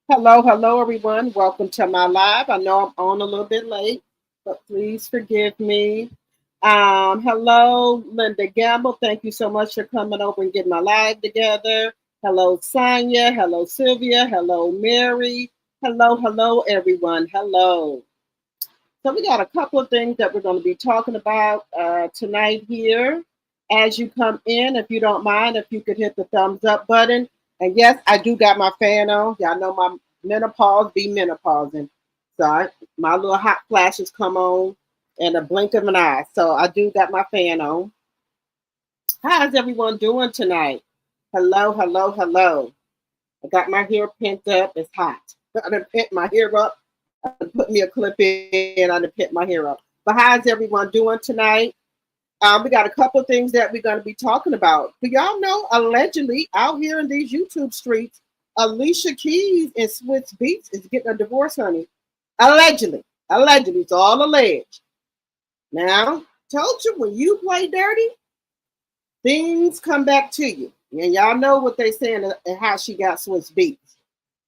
Hello, everyone. Welcome to my live. I know I'm on a little bit late, but please forgive me. Hello, Linda Gamble. Thank you so much for coming over and getting my live together. Hello, Sonia. Hello, Sylvia. Hello, Mary. Hello, everyone. Hello. So we got a couple of things that we're going to be talking about tonight here. As you come in, if you don't mind, if you could hit the thumbs up button. And yes, I do got my fan on. Y'all know my menopause be menopausing. My little hot flashes come on in a blink of an eye. So I do got my fan on. How's everyone doing tonight? Hello. I got my hair pent up. It's hot. I done pent my hair up. I done put me a clip in. I done pent my hair up. But how's everyone doing tonight? We got a couple of things that we're going to be talking about. Do y'all know, allegedly, out here in these YouTube streets, Alicia Keys and Swiss Beats is getting a divorce, honey. Allegedly, it's all alleged. Now, told you, when you play dirty, things come back to you. And y'all know what they saying and how she got Swiss Beats.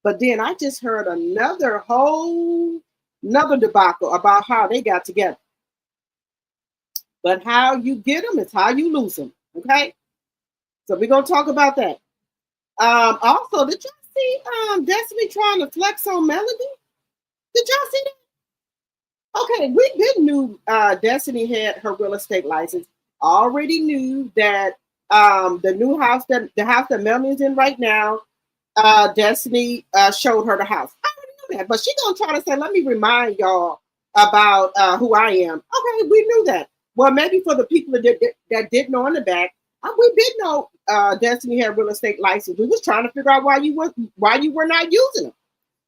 But then I just heard another debacle about how they got together. But how you get them is how you lose them. Okay. So we're gonna talk about that. Also, did y'all see Destiny trying to flex on Melody? Did y'all see that? Okay, we did knew Destiny had her real estate license. Already knew that the house that Melanie's in right now, Destiny showed her the house. I already knew that, but she gonna try to say, let me remind y'all about who I am. Okay, we knew that. Well, maybe for the people that didn't know in the back, we did know Destiny had real estate license. We was trying to figure out why you were not using them.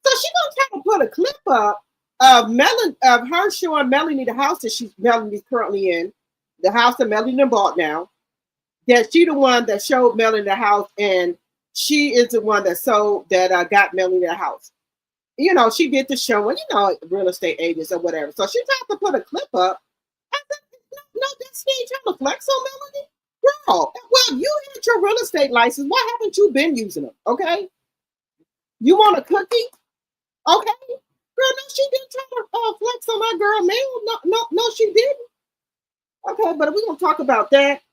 So she gonna try to put a clip up of her showing Melanie the house that Melanie's currently in, the house that Melanie bought now. That she the one that showed Melanie the house, and she is the one that got Melanie the house. You know, she did the show, and real estate agents or whatever. So she tried to put a clip up. I said, no, Destiny ain't trying to flex on Melanie. Girl, well, you had your real estate license. Why haven't you been using them? Okay. You want a cookie? Okay. Girl, no, she didn't try to flex on my girl, man. No, she didn't. Okay, but we're gonna talk about that.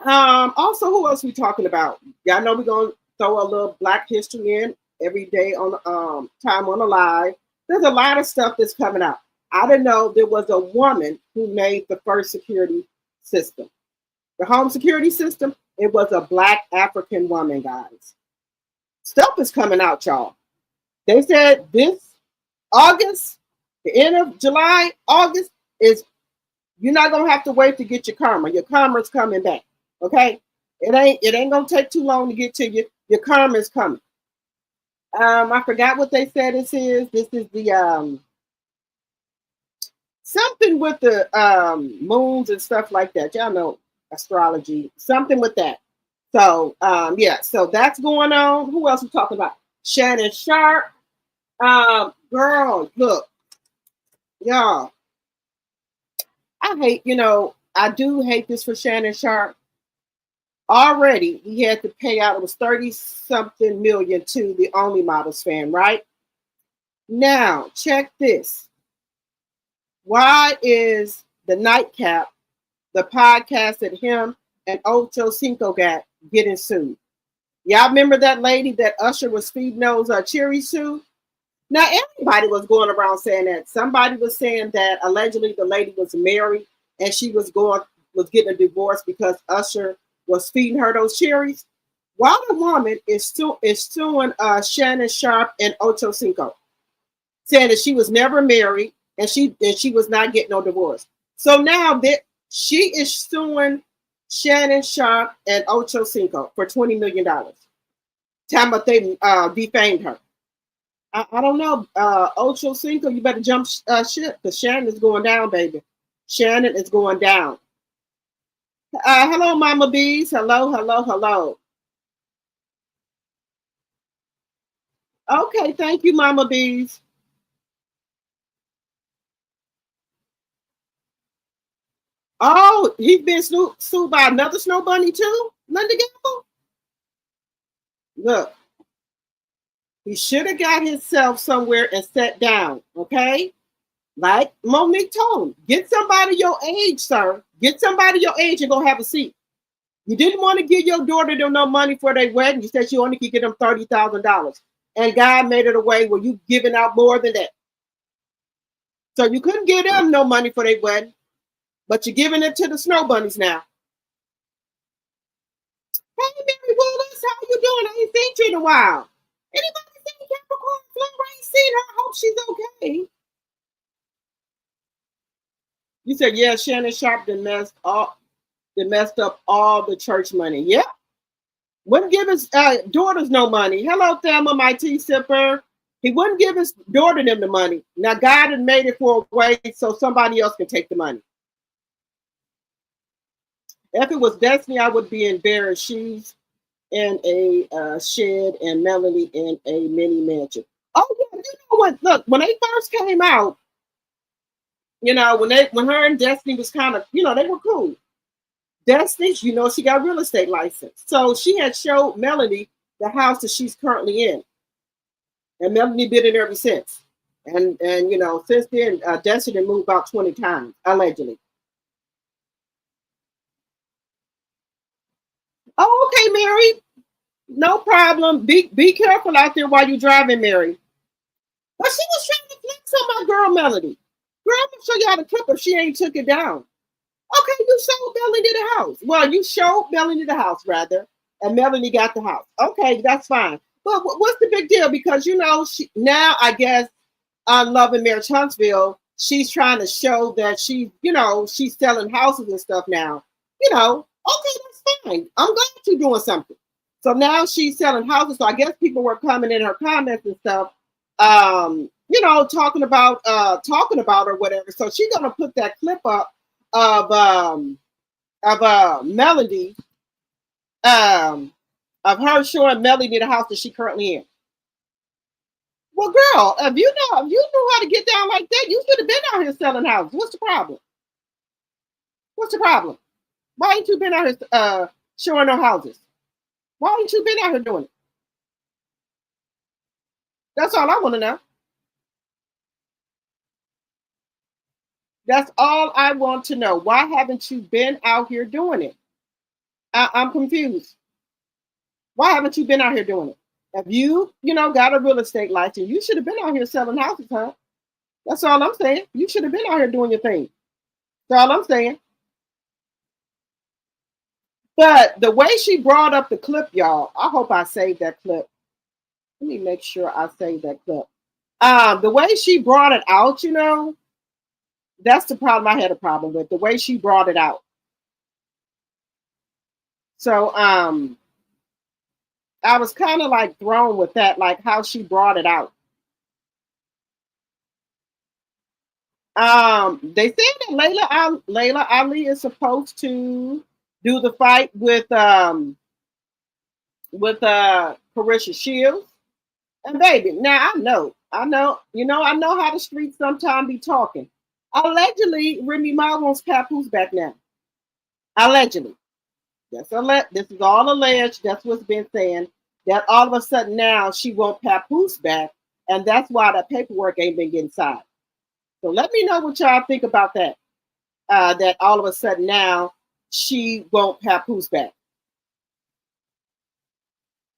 Also, who else we talking about? Y'all know we're gonna throw a little Black History in every day on time on the live. There's a lot of stuff that's coming out. I didn't know there was a woman who made the first security system. The home security system, it was a Black African woman, guys. Stuff is coming out, y'all. They said this August, the end of July, August, is you're not gonna have to wait to get your karma. Your karma's coming back. Okay? It ain't gonna take too long to get to you. Your karma's coming. I forgot what they said this is. This is the something with the moons and stuff like that. Y'all know astrology, something with that. So yeah, so that's going on. Who else we talking about? Shannon Sharp. Girl, look, y'all. I do hate this for Shannon Sharp. Already, he had to pay out, it was 30 something million to the Only Models fan, right? Now, check this. Why is the Nightcap, the podcast that him and Ocho Cinco got, getting sued? Y'all remember that lady that Usher was feeding those cherries to? Now, everybody was going around saying that. Somebody was saying that allegedly the lady was married and she was getting a divorce because Usher was feeding her those cherries. While the woman is suing Shannon Sharp and Ocho Cinco, saying that she was never married and she was not getting no divorce. So now that she is suing Shannon Sharp and Ocho Cinco for $20 million. Time but they defamed her. I don't know. Ocho Cinco, you better jump ship because Shannon is going down, baby. Shannon is going down. Hello, Mama Bees. Hello. Okay, thank you, Mama Bees. Oh, he's been sued by another snow bunny too? Linda Gamble? Look. He should have got himself somewhere and sat down, okay? Like Monique told him, get somebody your age, sir. Get somebody your age and go have a seat. You didn't want to give your daughter them no money for their wedding. You said you only could get them $30,000. And God made it a way where you giving out more than that. So you couldn't give them no money for their wedding, but you're giving it to the snow bunnies now. Hey, Mary Willis, how you doing? I ain't seen you in a while. Anybody seen Capricorn Flow? I ain't seen her. I hope she's okay. You said, yeah, Shannon Sharp done messed up all the church money. Yeah. Wouldn't give his daughters no money. Hello, Thelma, my tea sipper. He wouldn't give his daughter them the money. Now God had made it for a way so somebody else can take the money. If it was Destiny, I would be embarrassed. She's in a shed and Melanie in a mini mansion. Oh yeah, you know what? Look, when they first came out, you know, when her and Destiny was kind of, you know, they were cool. Destiny, you know, she got a real estate license. So she had showed Melanie the house that she's currently in. And Melanie been in ever since. And you know, since then, Destiny moved about 20 times, allegedly. Oh, okay, Mary. No problem. Be careful out there while you're driving, Mary. But she was trying to flex on my girl Melody. Girl, I'm gonna show you how to clip her. She ain't took it down. Okay, you showed Melanie the house. Well, you showed Melanie the house, rather, and Melanie got the house. Okay, that's fine. But what's the big deal? Because you know, now I guess on Love and Marriage Huntsville, she's trying to show that you know, she's selling houses and stuff now. You know, okay, that's fine. I'm glad you're doing something. So now she's selling houses. So I guess people were coming in her comments and stuff, you know, talking about her, whatever. So she's gonna put that clip up of Melody, of her showing Melody the house that she currently in. Well, girl, if you knew how to get down like that, you should have been out here selling houses. What's the problem? What's the problem? Why ain't you been out here showing no houses? Why ain't you been out here doing it? That's all I want to know. That's all I want to know. Why haven't you been out here doing it? I'm confused. Why haven't you been out here doing it? If you know, got a real estate license, you should have been out here selling houses, huh? That's all I'm saying. You should have been out here doing your thing. That's all I'm saying. But the way she brought up the clip, y'all, I hope I saved that clip. Let me make sure I saved that clip. The way she brought it out, you know, that's the problem I had a problem with. The way she brought it out. So I was kind of like thrown with that, like how she brought it out. They said that Layla Ali is supposed to do the fight with Porsha Shields. And baby, now I know how the streets sometimes be talking. Allegedly, Remy Ma wants Papoose back now. Allegedly. This is all alleged. That's what's been saying. That all of a sudden now she wants Papoose back, and that's why the paperwork ain't been getting signed. So let me know what y'all think about that. That all of a sudden now she won't Papoose back.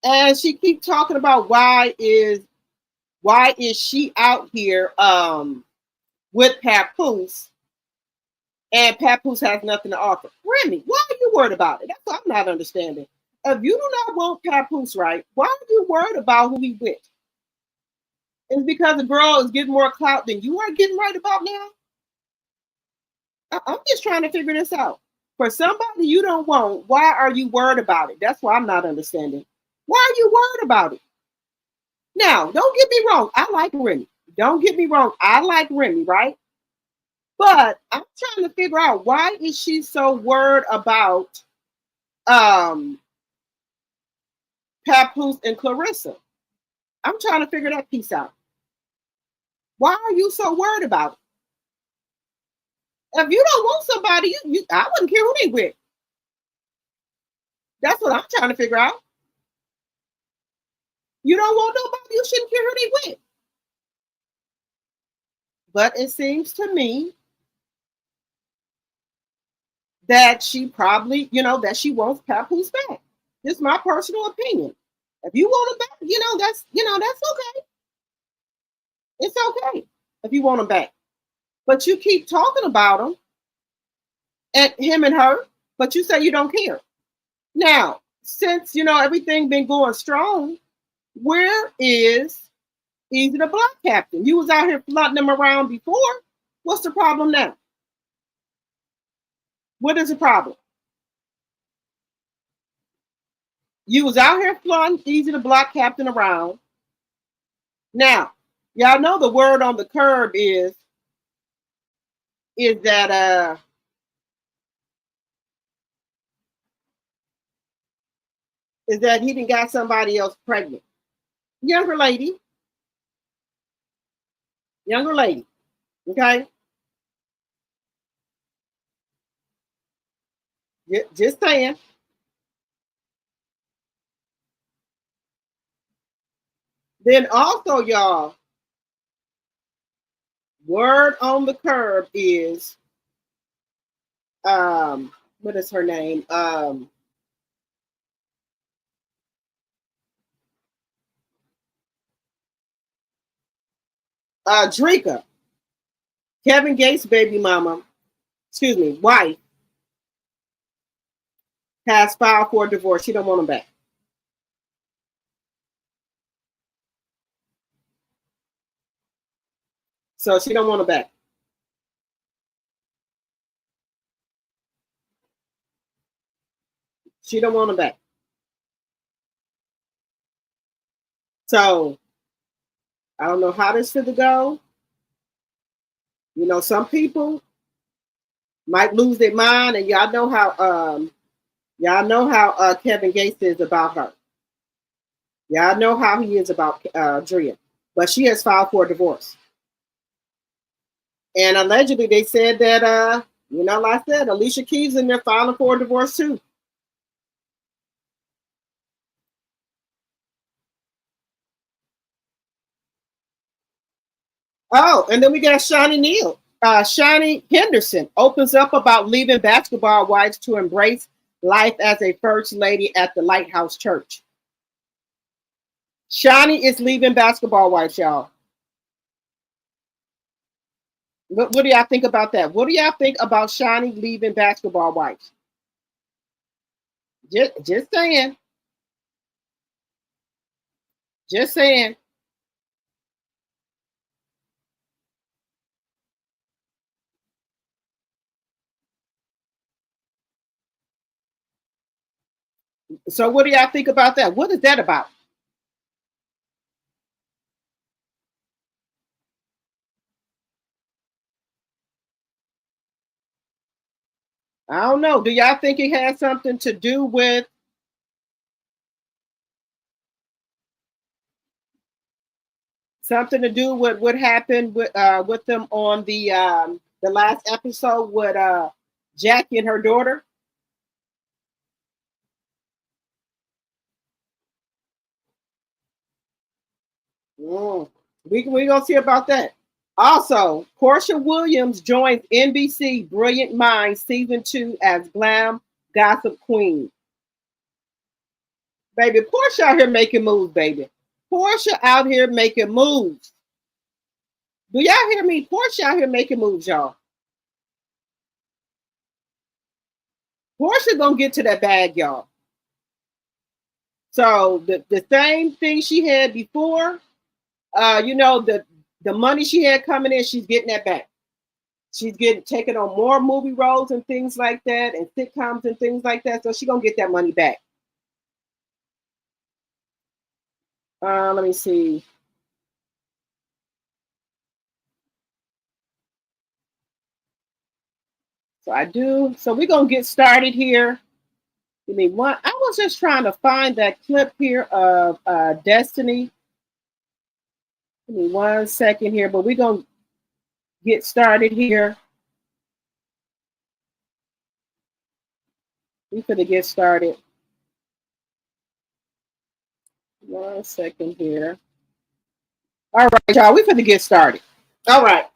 And she keep talking about why is she out here with Papoose, and Papoose has nothing to offer. Remy, why are you worried about it? That's what I'm not understanding. If you do not want Papoose, right, why are you worried about who he with? It's because the girl is getting more clout than you are getting right about now? I'm just trying to figure this out. For somebody you don't want, why are you worried about it? That's what I'm not understanding. Why are you worried about it? Now, don't get me wrong. I like Remy. Don't get me wrong. I like Remy, right? But I'm trying to figure out, why is she so worried about Papoose and Clarissa? I'm trying to figure that piece out. Why are you so worried about it? If you don't want somebody, I wouldn't care who they with. That's what I'm trying to figure out. You don't want nobody, you shouldn't care who they with. But it seems to me that she probably, that she wants Papoose back. This is my personal opinion. If you want him back, that's okay. It's okay if you want him back. But you keep talking about him and him and her, but you say you don't care. Now, since everything been going strong, where is Easy the Block Captain? You was out here flooding them around before. What's the problem now? What is the problem? You was out here flooding Easy the Block Captain around. Now, y'all know the word on the curb is that he didn't got somebody else pregnant. Younger lady. Okay? Just saying. Then also, y'all, word on the curb is what is her name? Drika, Kevin Gates' baby mama, wife, has filed for a divorce. She don't want him back. So she don't want him back. She don't want him back. So I don't know how this should go. Some people might lose their mind, and y'all know how Kevin Gates is about her. Y'all know how he is about Drea. But she has filed for a divorce. And allegedly they said that like I said, Alicia Keys in there filing for a divorce too. Oh, and then we got Shani Henderson opens up about leaving basketball wives to embrace life as a first lady at the Lighthouse Church. Shani is leaving basketball wives, y'all. What do y'all think about that? What do y'all think about Shani leaving basketball wives? Just saying. Just saying. So what do y'all think about that? What is that about? I don't know. Do y'all think it has something to do with what happened with them on the last episode with Jackie and her daughter? Mm. We gonna see about that. Also, Porsha Williams joins NBC Brilliant Minds season 2 as glam gossip queen. Baby, Porsha out here making moves, baby. Porsha out here making moves. Do y'all hear me? Porsha out here making moves, y'all. Porsha gonna get to that bag, y'all. So the same thing she had before, the money she had coming in, she's getting that back. She's getting taking on more movie roles and things like that, and sitcoms and things like that. So she's gonna get that money back. Let me see. So we're gonna get started here. Give me one. I was just trying to find that clip here of Destiny. Give me 1 second here, but we're gonna get started here. We're gonna get started. 1 second here. All right, y'all. We're going to get started. All right.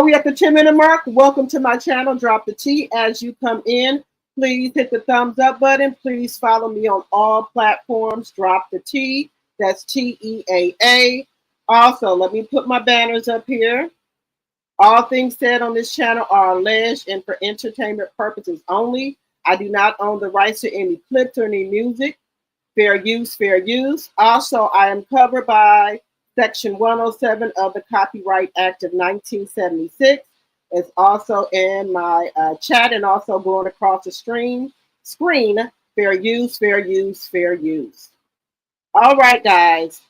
We at the 10-minute mark. Welcome to my channel. Drop the T as you come in. Please hit the thumbs up button. Please follow me on all platforms. Drop the T. That's TEAA. Also, let me put my banners up here. All things said on this channel are alleged and for entertainment purposes only. I do not own the rights to any clips or any music. Fair use, fair use. Also, I am covered by Section 107 of the Copyright Act of 1976. It's also in my chat and also going across the screen. Fair use, fair use, fair use. All right, guys.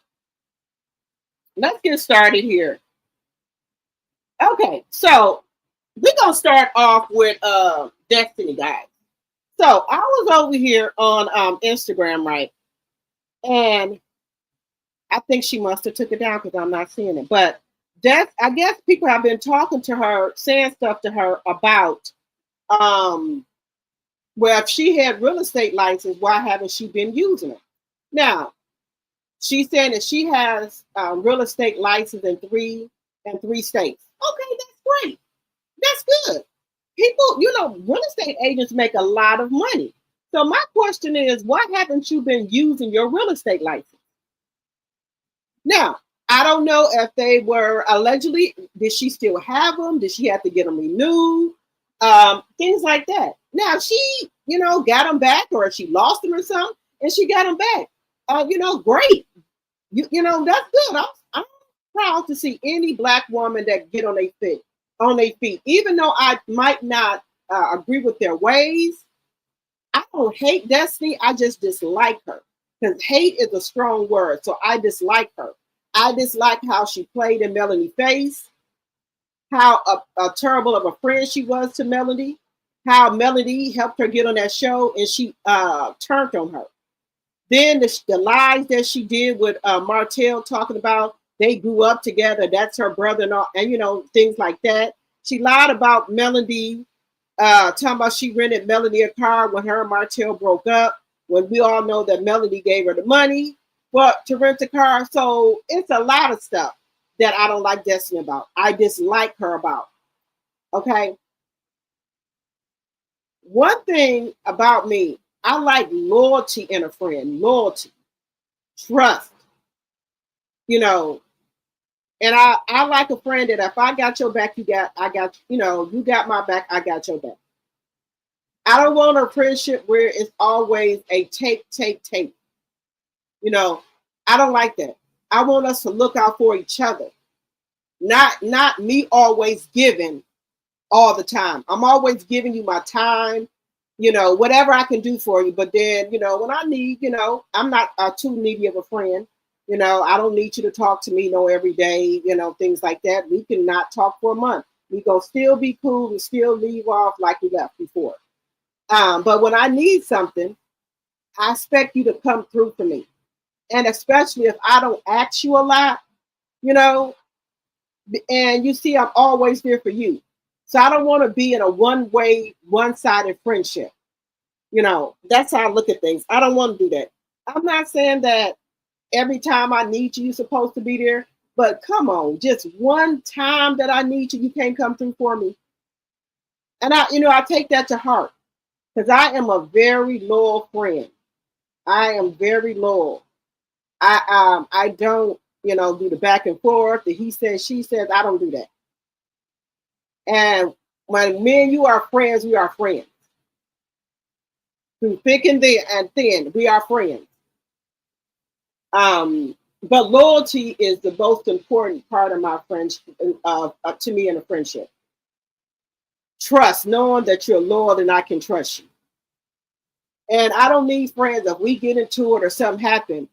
Let's get started here. Okay, so we're going to start off with Destiny, guys. So I was over here on Instagram, right? And I think she must have took it down because I'm not seeing it. But I guess people have been talking to her, saying stuff to her about, well, if she had real estate license, why haven't she been using it? Now, she's saying that she has real estate license in three states. Okay, that's great. That's good. People, real estate agents make a lot of money. So my question is, why haven't you been using your real estate license? Now, I don't know if they were allegedly, did she still have them? Did she have to get them renewed? Things like that. Now, she, got them back, or she lost them or something, and she got them back. Great. That's good. I'm proud to see any Black woman that get on their feet. Even though I might not agree with their ways, I don't hate Destiny. I just dislike her. Because hate is a strong word. So I dislike her. I dislike how she played in Melanie's face, how terrible of a friend she was to Melanie, how Melanie helped her get on that show and she turned on her. Then the lies that she did with Martell, talking about they grew up together, that's her brother and all, and things like that. She lied about Melanie, talking about she rented Melanie a car when her and Martell broke up, when we all know that Melanie gave her the money to rent a car. So it's a lot of stuff that I don't like Destiny about. I dislike her about. Okay. One thing about me, I like loyalty in a friend, loyalty, trust, and I like a friend that if I got your back, you got my back, I got your back. I don't want a friendship where it's always a take. I don't like that. I want us to look out for each other. Not me always giving all the time. I'm always giving you my time, whatever I can do for you. But then, when I need, I'm not too needy of a friend. I don't need you to talk to me every day, things like that. We can not talk for a month. We gonna still be cool. We still leave off like we left before. But when I need something, I expect you to come through for me. And especially if I don't ask you a lot, and you see I'm always there for you. So I don't want to be in a one-way, one-sided friendship. That's how I look at things. I don't want to do that. I'm not saying that every time I need you, you're supposed to be there. But come on, just one time that I need you, you can't come through for me. And I take that to heart because I am a very loyal friend. I am very loyal. I don't, do the back and forth, the he says, she says. I don't do that. And when me and you are friends, we are friends. Through thick and thin, we are friends. But loyalty is the most important part of my friendship, to me in a friendship. Trust, knowing that you're loyal and I can trust you. And I don't need friends. If we get into it or something happen,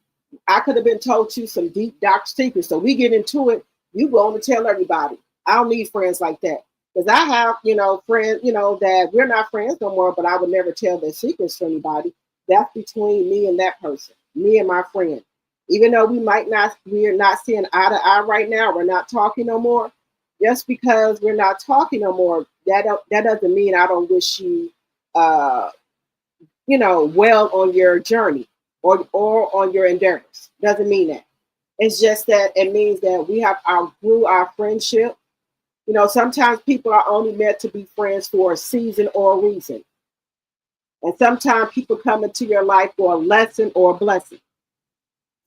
I could have been told you some deep, dark secrets. So we get into it, you go on to tell everybody. I don't need friends like that. Because I have, friends, that we're not friends no more, but I would never tell their secrets to anybody. That's between me and that person, me and my friend. Even though we're not seeing eye to eye right now, we're not talking no more. Just because we're not talking no more, that doesn't mean I don't wish you, well on your journey or on your endeavors. Doesn't mean that. It's just that it means that we have outgrew our friendship. You know, sometimes people are only meant to be friends for a season or a reason. And sometimes people come into your life for a lesson or a blessing.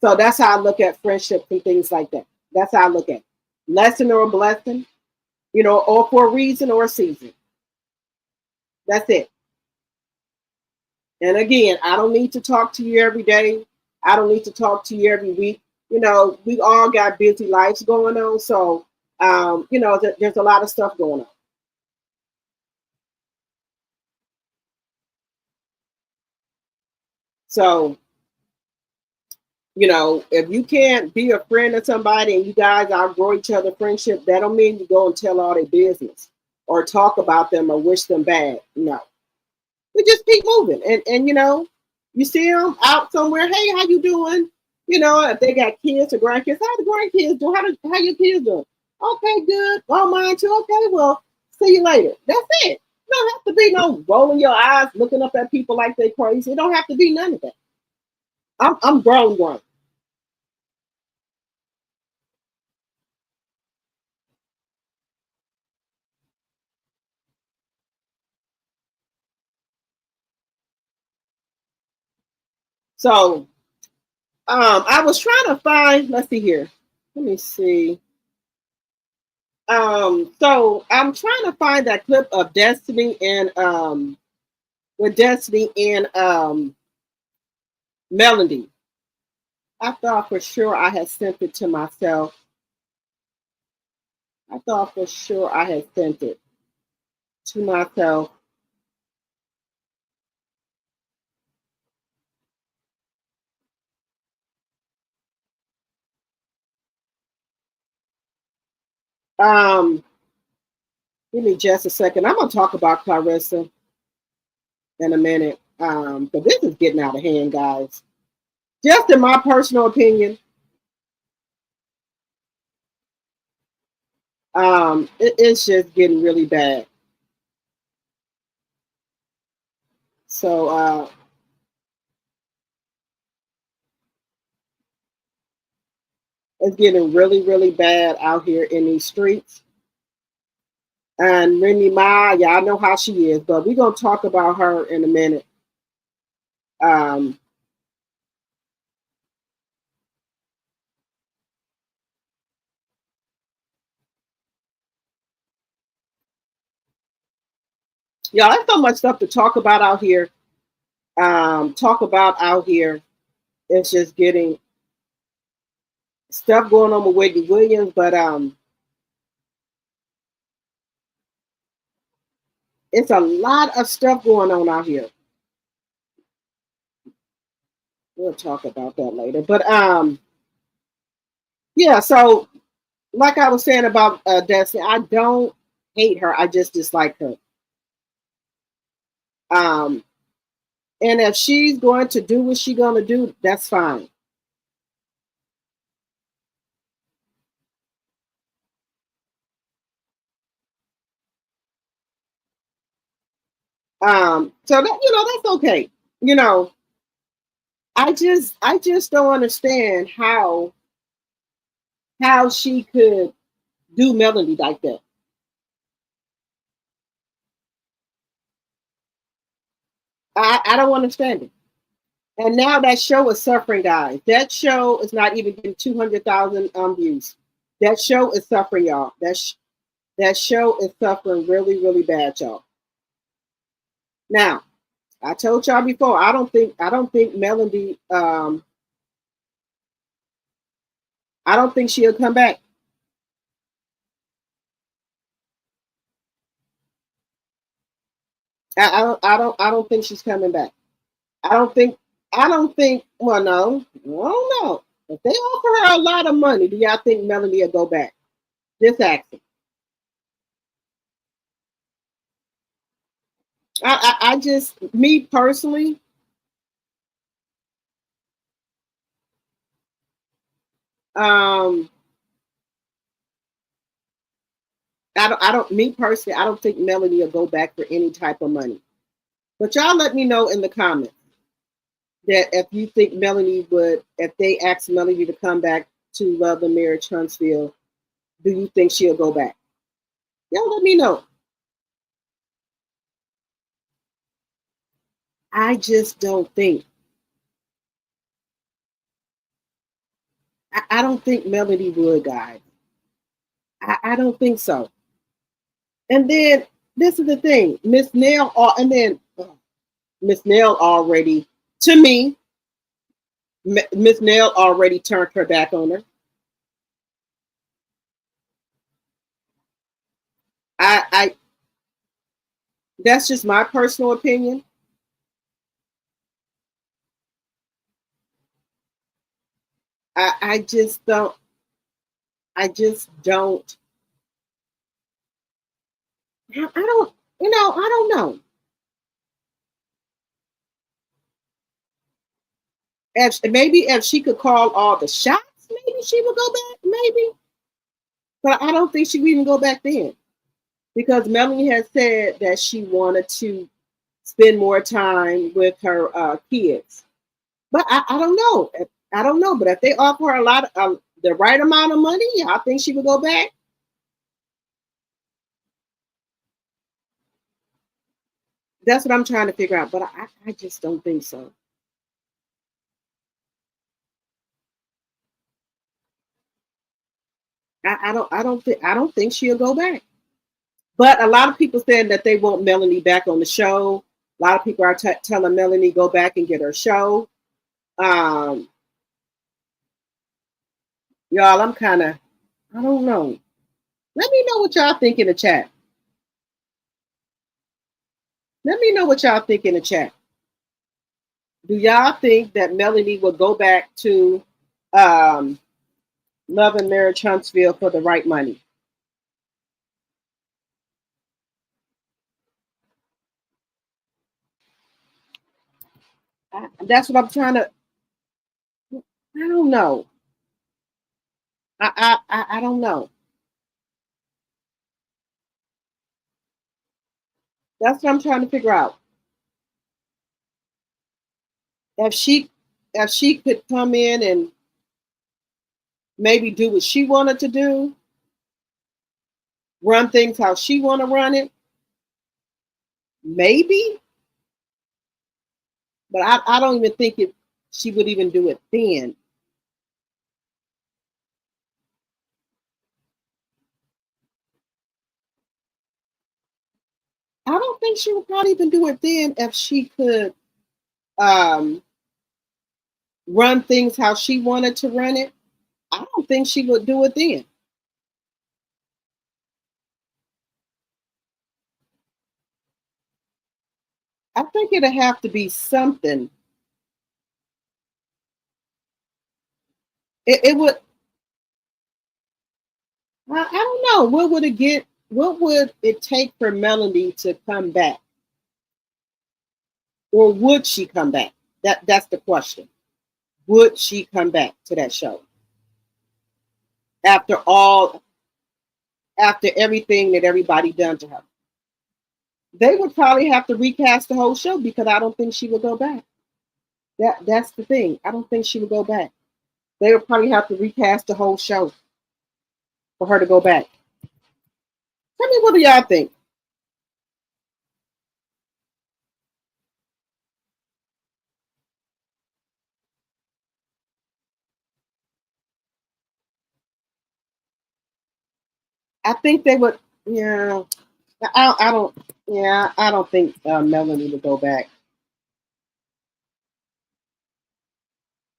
So that's how I look at friendships and things like that. That's how I look at it. Lesson or a blessing, you know, or for a reason or a season. That's it. And again, I don't need to talk to you every day. I don't need to talk to you every week. You know, we all got busy lives going on. So, you know, there's a lot of stuff going on. So, you know, if you can't be a friend of somebody and you guys outgrow each other friendship, that don't mean you go and tell all their business or talk about them or wish them bad. No, we just keep moving. And you know, you see them out somewhere. Hey, how you doing? You know, if they got kids or grandkids, how the grandkids doing? How your kids doing? Okay, good. Oh, mine too. Okay, well, see you later. That's it. You don't have to be no rolling your eyes, looking up at people like they crazy. It don't have to be none of that. I'm grown. So I was trying to find. Let's see here. Let me see. So I'm trying to find that clip of Destiny and with Destiny and Melody. I thought for sure I had sent it to myself. I thought for sure I had sent it to myself. Um, Give me just a second. I'm gonna talk about Clarissa in a minute. But this is getting out of hand, guys. Just in my personal opinion, it's just getting really bad. So it's getting really, really bad out here in these streets. And Remy Ma, yeah, I know how she is, but we're gonna talk about her in a minute. Um, yeah, there's so much stuff to talk about out here. Talk about out here. It's just getting stuff going on with Whitney Williams, but it's a lot of stuff going on out here. We'll talk about that later. But yeah. So like I was saying about Destiny, I don't hate her. I just dislike her. Um, and if she's going to do what she's going to do, that's fine. So that that's okay. You know, I just don't understand how she could do Melody like that. I don't understand it. And now that show is suffering, guys. That show is not even getting 200,000 views. That show is suffering, y'all. That show is suffering really, really bad, y'all. Now, I told y'all before, I don't think Melody I don't think she'll come back. I don't think she's coming back. I don't think well no, I don't know. If they offer her a lot of money, do y'all think Melody will go back? Just asking. I just me personally, um, I don't me personally, I don't think Melody will go back for any type of money. But y'all let me know in the comments. that if you think Melanie would, if they asked Melanie to come back to Love and Marriage Huntsville, do you think she'll go back? Y'all let me know. I just don't think. I don't think Melanie would, guys. I don't think so. And then this is the thing, Miss Nail, and then Miss Nail already, to me, Miss Nail already turned her back on her. I that's just my personal opinion. I just don't. I just don't. I don't. I don't know. Maybe if she could call all the shots, maybe she would go back. Maybe, but I don't think she would even go back then because Melanie has said that she wanted to spend more time with her kids. But I don't know. I don't know. But if they offer her a lot of the right amount of money, yeah, I think she would go back. That's what I'm trying to figure out. But I just don't think so. I don't think she'll go back. But a lot of people saying that they want Melanie back on the show. A lot of people are telling Melanie go back and get her show. Um, y'all, I'm kind of, I don't know. Let me know what y'all think in the chat. Let me know what y'all think in the chat. Do y'all think that Melanie will go back to um, Love and Marriage Huntsville for the right money? That's what I'm trying to. I don't know. I don't know. That's what I'm trying to figure out. If she could come in and maybe do what she wanted to do, run things how she want to run it, maybe. But I don't even think she would even do it then. I don't think she would probably even do it then if she could um, run things how she wanted to run it. I don't think she would do it then. I think it'd have to be something. It would. I don't know. What would it get? What would it take for Melanie to come back, or would she come back? That's the question. Would she come back to that show after all? After everything that everybody done to her, they would probably have to recast the whole show because I don't think she would go back. That's the thing. I don't think she would go back. They would probably have to recast the whole show for her to go back. Tell me what do y'all think? I think they would. Yeah, I don't. Yeah, I don't think Melanie would go back.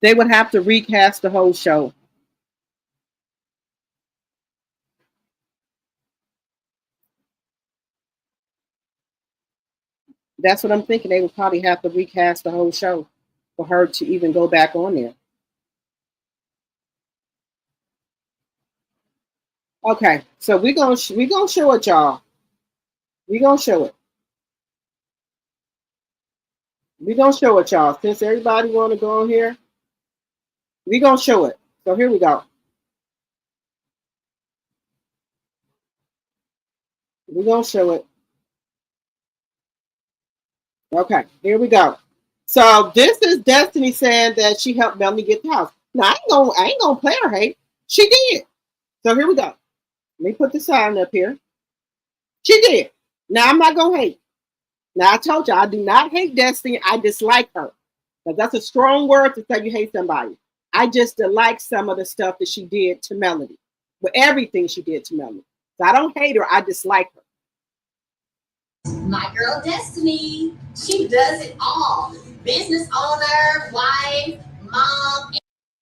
They would have to recast the whole show. That's what I'm thinking. They would probably have to recast the whole show for her to even go back on there. Okay, so we gonna show it, y'all. We gonna show it. We gonna show it, y'all. Since everybody want to go on here, we gonna show it. So here we go. We gonna show it. Okay, here we go. So this is Destiny saying that she helped Melanie get the house. Now I ain't gonna play her hate. She did. So here we go. Let me put the sign up here. She did. Now I'm not gonna hate. Now I told you I do not hate Destiny. I dislike her. But that's a strong word to say you hate somebody. I just dislike some of the stuff that she did to Melody. With everything she did to Melody. So I don't hate her, I dislike her. My girl Destiny, she does it all. Business owner, wife, mom,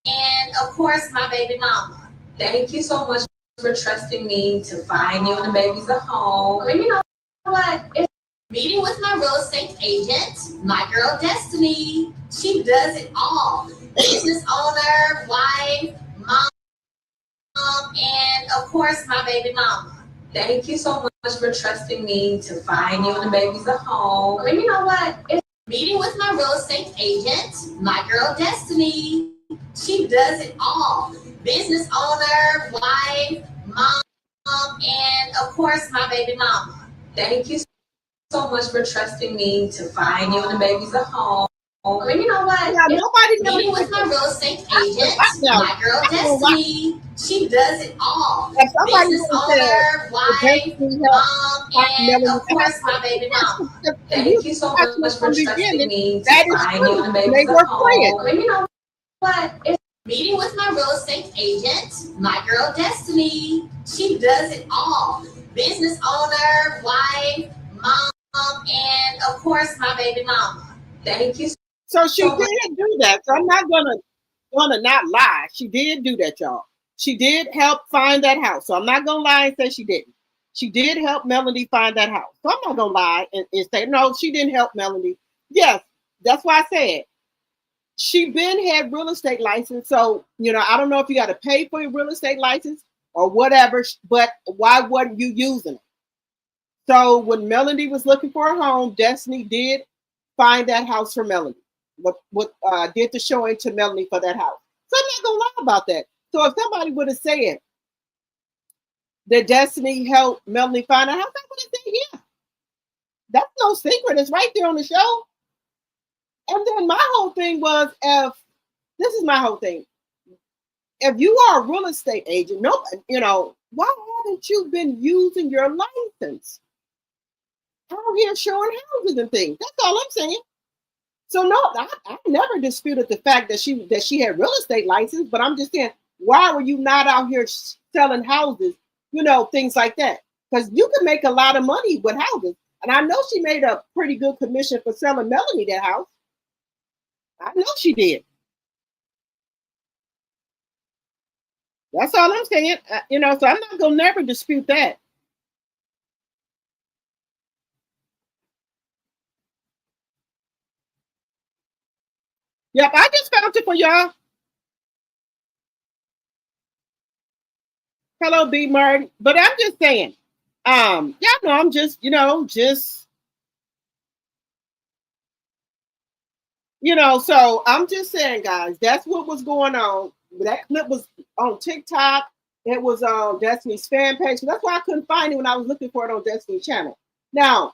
and of course my baby mama. Thank you so much for trusting me to find you and the babies a home. And you know what? It's meeting with my real estate agent, my girl Destiny. She does it all. Business owner, wife, mom, and of course my baby mama. Thank you so much for trusting me to find you and the babies a home. And you know what? It's meeting with my real estate agent, my girl Destiny. She does it all. Business owner, wife, mom, and of course my baby mama. Thank you so much for trusting me to find you and the babies a home. And you know what? Yeah, nobody Meeting with my real estate agent, my girl Destiny. She does it all. Business owner, wife, mom, and of course my baby mama. Thank you so much for trusting me to find you and the babies a home. And you know what? It's meeting with my real estate agent, my girl Destiny. She does it all. Business owner, wife, mom, and of course my baby mama. Thank you. So she did do that. So I'm not gonna not lie. She did do that, y'all. She did help find that house. So I'm not gonna lie and say she didn't. She did help Melody find that house. So I'm not gonna lie and say no, she didn't help Melody. Yes, that's why I said she been had real estate license. So I don't know if you got to pay for your real estate license or whatever, but why wasn't you using it? So when Melody was looking for a home, Destiny did find that house for Melody. What did the showing to Melody for that house? So I'm not gonna lie about that. So if somebody would have said that Destiny helped Melody find a house, I would have said, yeah. That's no secret. It's right there on the show. And then my whole thing was, if this is my whole thing, if you are a real estate agent, why haven't you been using your license out here showing houses and things? That's all I'm saying. So no, I never disputed the fact that she had real estate license, but I'm just saying, why were you not out here selling houses, things like that? Because you can make a lot of money with houses. And I know she made a pretty good commission for selling Melanie that house. I know she did. That's all I'm saying. So I'm not gonna never dispute that. Yep, I just found it for y'all. Hello, B Martin. But I'm just saying, y'all know I'm just, so I'm just saying, guys, that's what was going on. That clip was on TikTok. It was on Destiny's fan page. That's why I couldn't find it when I was looking for it on Destiny's channel. Now,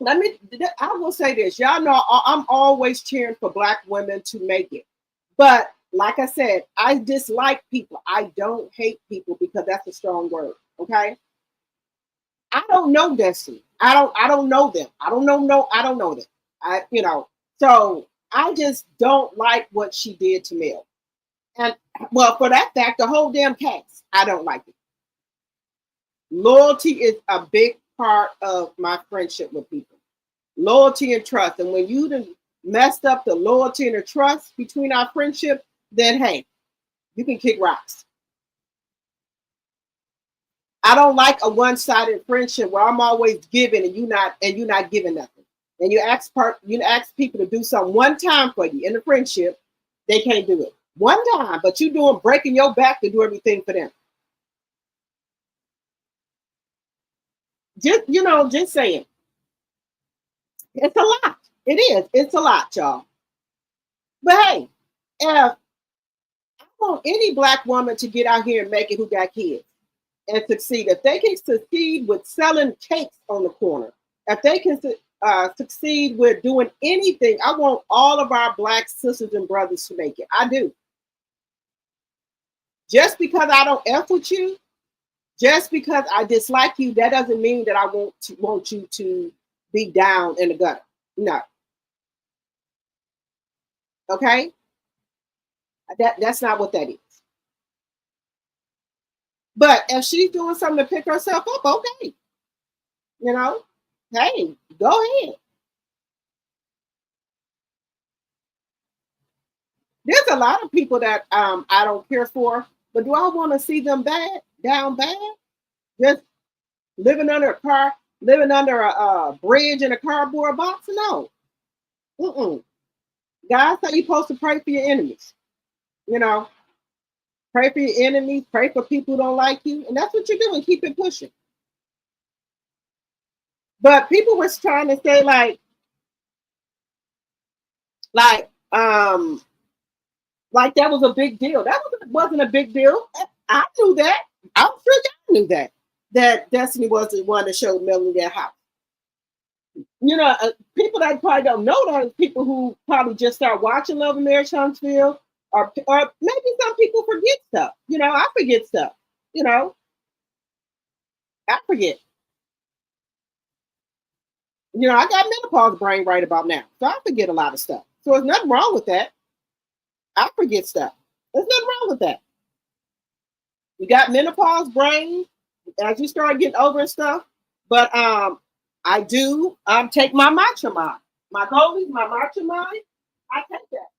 I will say this. Y'all know I'm always cheering for Black women to make it. But like I said, I dislike people. I don't hate people because that's a strong word. Okay. I don't know Destiny. I don't know them. I don't know them. So I just don't like what she did to Mel. And well, for that fact, the whole damn cast, I don't like it. Loyalty is a big part of my friendship with people. Loyalty and trust. And when you done messed up the loyalty and the trust between our friendship, then hey, you can kick rocks. I don't like a one-sided friendship where I'm always giving and you're not giving nothing. And you ask people to do something one time for you in the friendship, they can't do it. One time, but you breaking your back to do everything for them. Just saying. It's a lot. It is. It's a lot, y'all. But hey, if I want any Black woman to get out here and make it who got kids and succeed, if they can succeed with selling cakes on the corner, if they can, succeed with doing anything. I want all of our Black sisters and brothers to make it. I do. Just because I don't F with you, just because I dislike you, that doesn't mean that I want you to be down in the gutter. No. Okay? That's not what that is. But if she's doing something to pick herself up, okay. You know, hey, go ahead. There's a lot of people that I don't care for, but do I want to see them down bad? Just living under a car, living under a bridge in a cardboard box? No. Mm-mm. God said you're supposed to pray for your enemies. You know, pray for your enemies, pray for people who don't like you, and that's what you're doing. Keep it pushing. But people was trying to say like um like that was a big deal. That wasn't a big deal. I knew that. I'm sure y'all knew that Destiny was the one that showed Melanie that house. You know, people that probably don't know that is people who probably just start watching Love and Marriage Huntsville, or maybe some people forget stuff. You know, I forget stuff. You know, I forget. You know, I got menopause brain right about now, so I forget a lot of stuff. So there's nothing wrong with that. I forget stuff. There's nothing wrong with that. You got menopause brain as you start getting over and stuff. But I do take my matcha mind. My goalies, my matcha mind, I take that.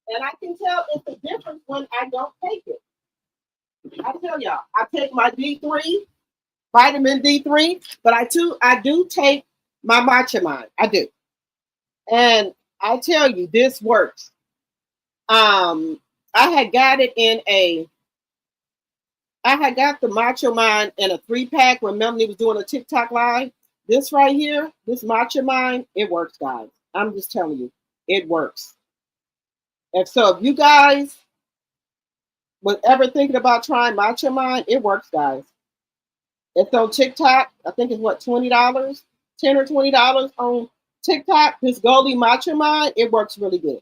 And I can tell it's a difference when I don't take it. I tell y'all, I take my D3, vitamin D3, but I do take my matcha mind. I do. And I tell you, this works. I had got it in I had got the Macho Mind in a 3-pack when Melanie was doing a TikTok live. This right here, this Macho Mind, it works, guys. I'm just telling you, it works. And so if you guys was ever thinking about trying Macho Mind, it works, guys. It's on TikTok. I think it's what, $20, $10 or $20 on TikTok. This Goldie Macho Mind, it works really good.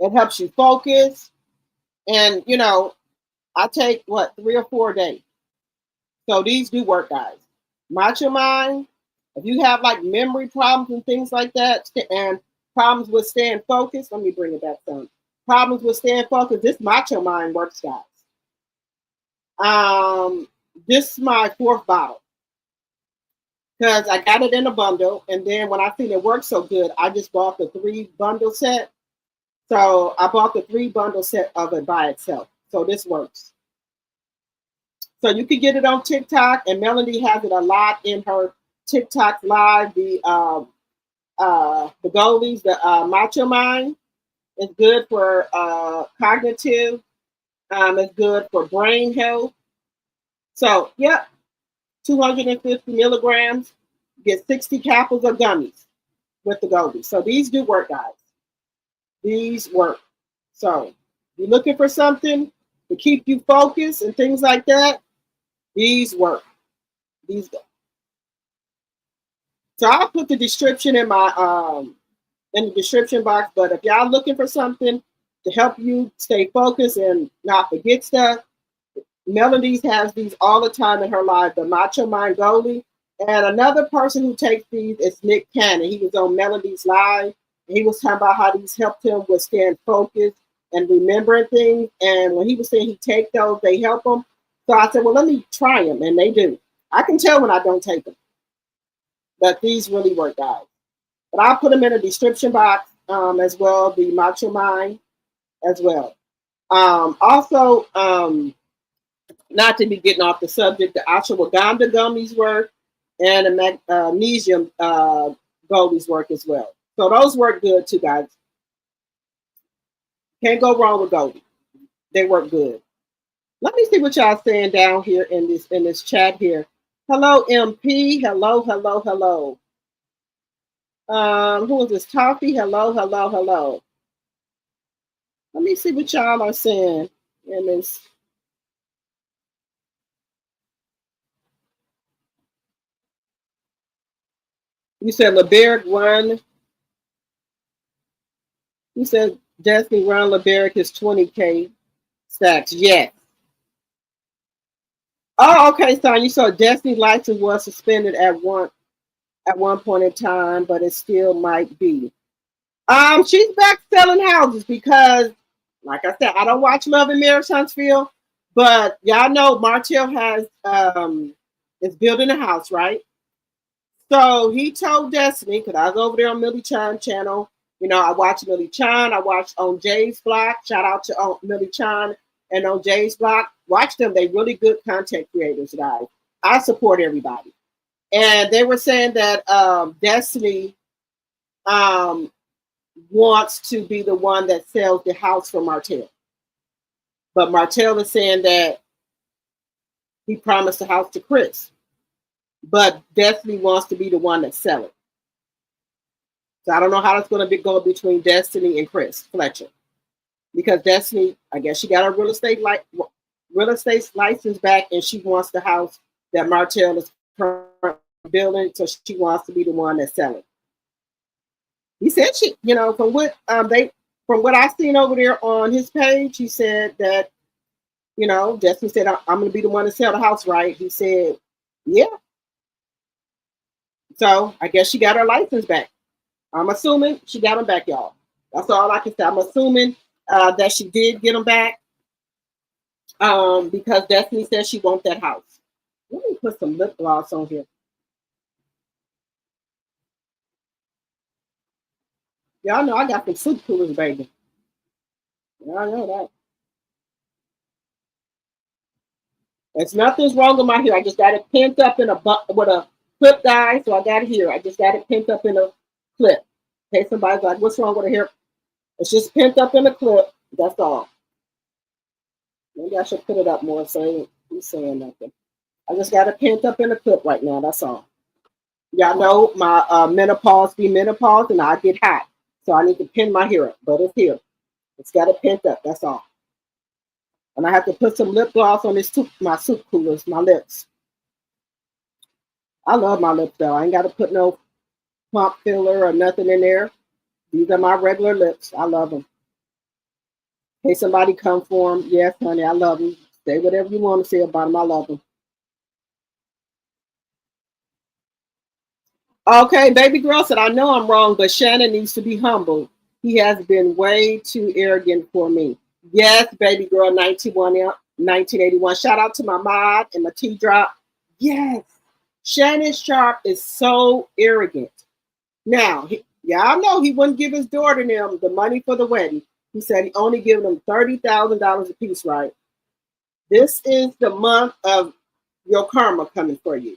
It helps you focus. And, you know, I take, what, 3 or 4 days. So these do work, guys. Macho Mind, if you have like memory problems and things like that, and problems with staying focused, let me bring it back down. Problems with staying focused, this Macho Mind works, guys. This is my 4th bottle because I got it in a bundle, and then when I seen it work so good, I just bought the 3 bundle set. So I bought the 3 bundle set of it by itself. So this works. So you can get it on TikTok, and Melanie has it a lot in her TikTok live. The goalies, the Macho Mind is good for cognitive. It's good for brain health. So, yep, 250 milligrams. Get 60 capsules of gummies with the goalies. So these do work, guys. These work. So you're looking for something to keep you focused and things like that. These work. These go. So I'll put the description in my in the description box. But if y'all looking for something to help you stay focused and not forget stuff, Melody has these all the time in her life. The Macho Mind Goalie, and another person who takes these is Nick Cannon. He was on Melody's live. And he was talking about how these helped him with staying focused and remembering things. And when he was saying he take those, they help him. So I said, well, let me try them, and they do. I can tell when I don't take them. But these really work, guys. But I'll put them in a description box as well, the Macho Mind as well. Also, not to be getting off the subject, the ashwagandha gummies work, and the magnesium gummies work as well. So those work good too, guys. Can't go wrong with Goldie. They work good. Let me see what y'all saying down here in this chat here. Hello, MP. Hello, hello, hello. Who is this? Toffee. Hello, hello, hello. Let me see what y'all are saying in this. You said LeBerick run. You said Destiny run LeBerick is 20K stacks. Yes. Oh, okay, son. You saw Destiny license was suspended at one point in time, but it still might be. She's back selling houses because, like I said, I don't watch Love and Marriage Huntsville, but y'all know Martell has is building a house, right? So he told Destiny, because I was over there on Millie Chan channel. You know, I watch Millie Chan. I watched on Jay's block. Shout out to Millie Chan and on Jay's block. Watch them. They really good content creators, guys. I support everybody. And they were saying that Destiny um, wants to be the one that sells the house for Martell. But Martell is saying that he promised the house to Chris. But Destiny wants to be the one that sells it. So I don't know how that's going to be going between Destiny and Chris Fletcher. Because Destiny, I guess she got her real estate license back, and she wants the house that Martell is building, so she wants to be the one that sells it. He said from what I seen over there on his page, he said that, Destiny said, I'm going to be the one to sell the house, right? He said, yeah. So I guess she got her license back. I'm assuming she got them back, y'all. That's all I can say. I'm assuming that she did get them back because Destiny said she wants that house. Let me put some lip gloss on here. Y'all know I got some soup coolers, baby. Y'all know that. There's nothing's wrong with my hair. I just got it pinned up in with a clip, guys. So I got it here. I just got it pinned up in a clip. Okay, somebody's like, what's wrong with the hair? It's just pinned up in a clip. That's all. Maybe I should put it up more so he's saying nothing. I just got it pinned up in a clip right now. That's all. Y'all know my menopause be menopause and I get hot. So I need to pin my hair up. But it's here. It's got it pinned up. That's all. And I have to put some lip gloss on my soup coolers, my lips. I love my lips though. I ain't got to put no plump filler or nothing in there. These are my regular lips. I love them. Hey, somebody come for them. Yes, honey, I love them. Say whatever you want to say about them. I love them. Okay, baby girl said, I know I'm wrong, but Shannon needs to be humble. He has been way too arrogant for me. Yes, baby girl, 1981. Shout out to my mod and my T-drop. Yes, Shannon Sharp is so arrogant. Now, y'all know he wouldn't give his daughter them the money for the wedding. He said he only giving them $30,000 a piece, right? This is the month of your karma coming for you.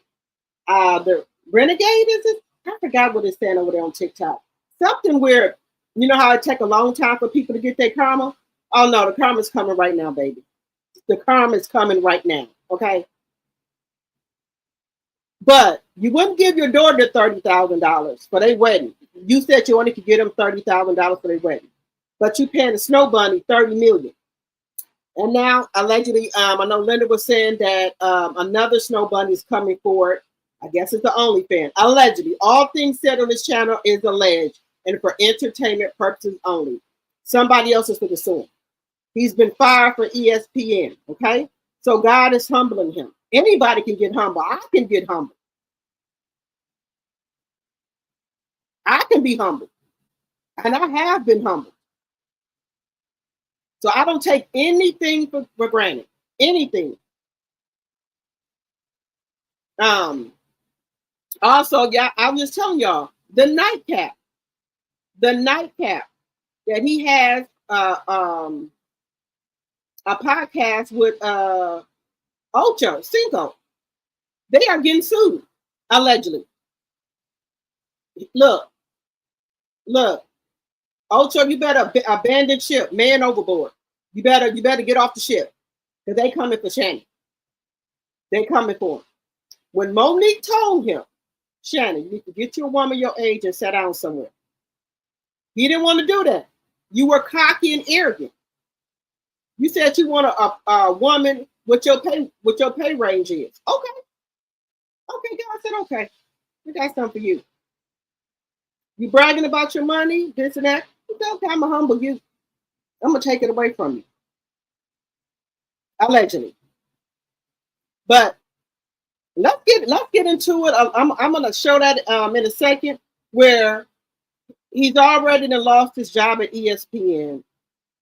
The renegade is it? I forgot what it's saying over there on TikTok. Something weird. You know how it take a long time for people to get their karma? Oh no, the karma's coming right now, baby. The karma is coming right now. Okay. But you wouldn't give your daughter $30,000 for their wedding. You said you only could get them $30,000 for their wedding, but you paying the snow bunny $30 million. And now, allegedly, I know Linda was saying that another snow bunny is coming forward. I guess it's the OnlyFans. Allegedly, all things said on this channel is alleged and for entertainment purposes only. Somebody else is for the sue. He's been fired for ESPN. Okay, so God is humbling him. Anybody can get humble. I can get humble. I can be humble, and I have been humble. So I don't take anything for granted. Anything. Also, yeah, I was just telling y'all the nightcap that he has a podcast with Ocho Cinco. They are getting sued allegedly. Look, Ocho, you better abandon ship, man overboard. You better get off the ship because they coming for Shannon. They coming for him. When Monique told him, Shannon, you need to get your woman your age and sit down somewhere. He didn't want to do that. You were cocky and arrogant. You said you want a woman what your pay range is. Okay. Okay, God said, okay. We got something for you. You bragging about your money, this and that. Okay, I'm a humble you. I'm gonna take it away from you. Allegedly. But let's get into it. I'm gonna show that in a second where he's already lost his job at ESPN.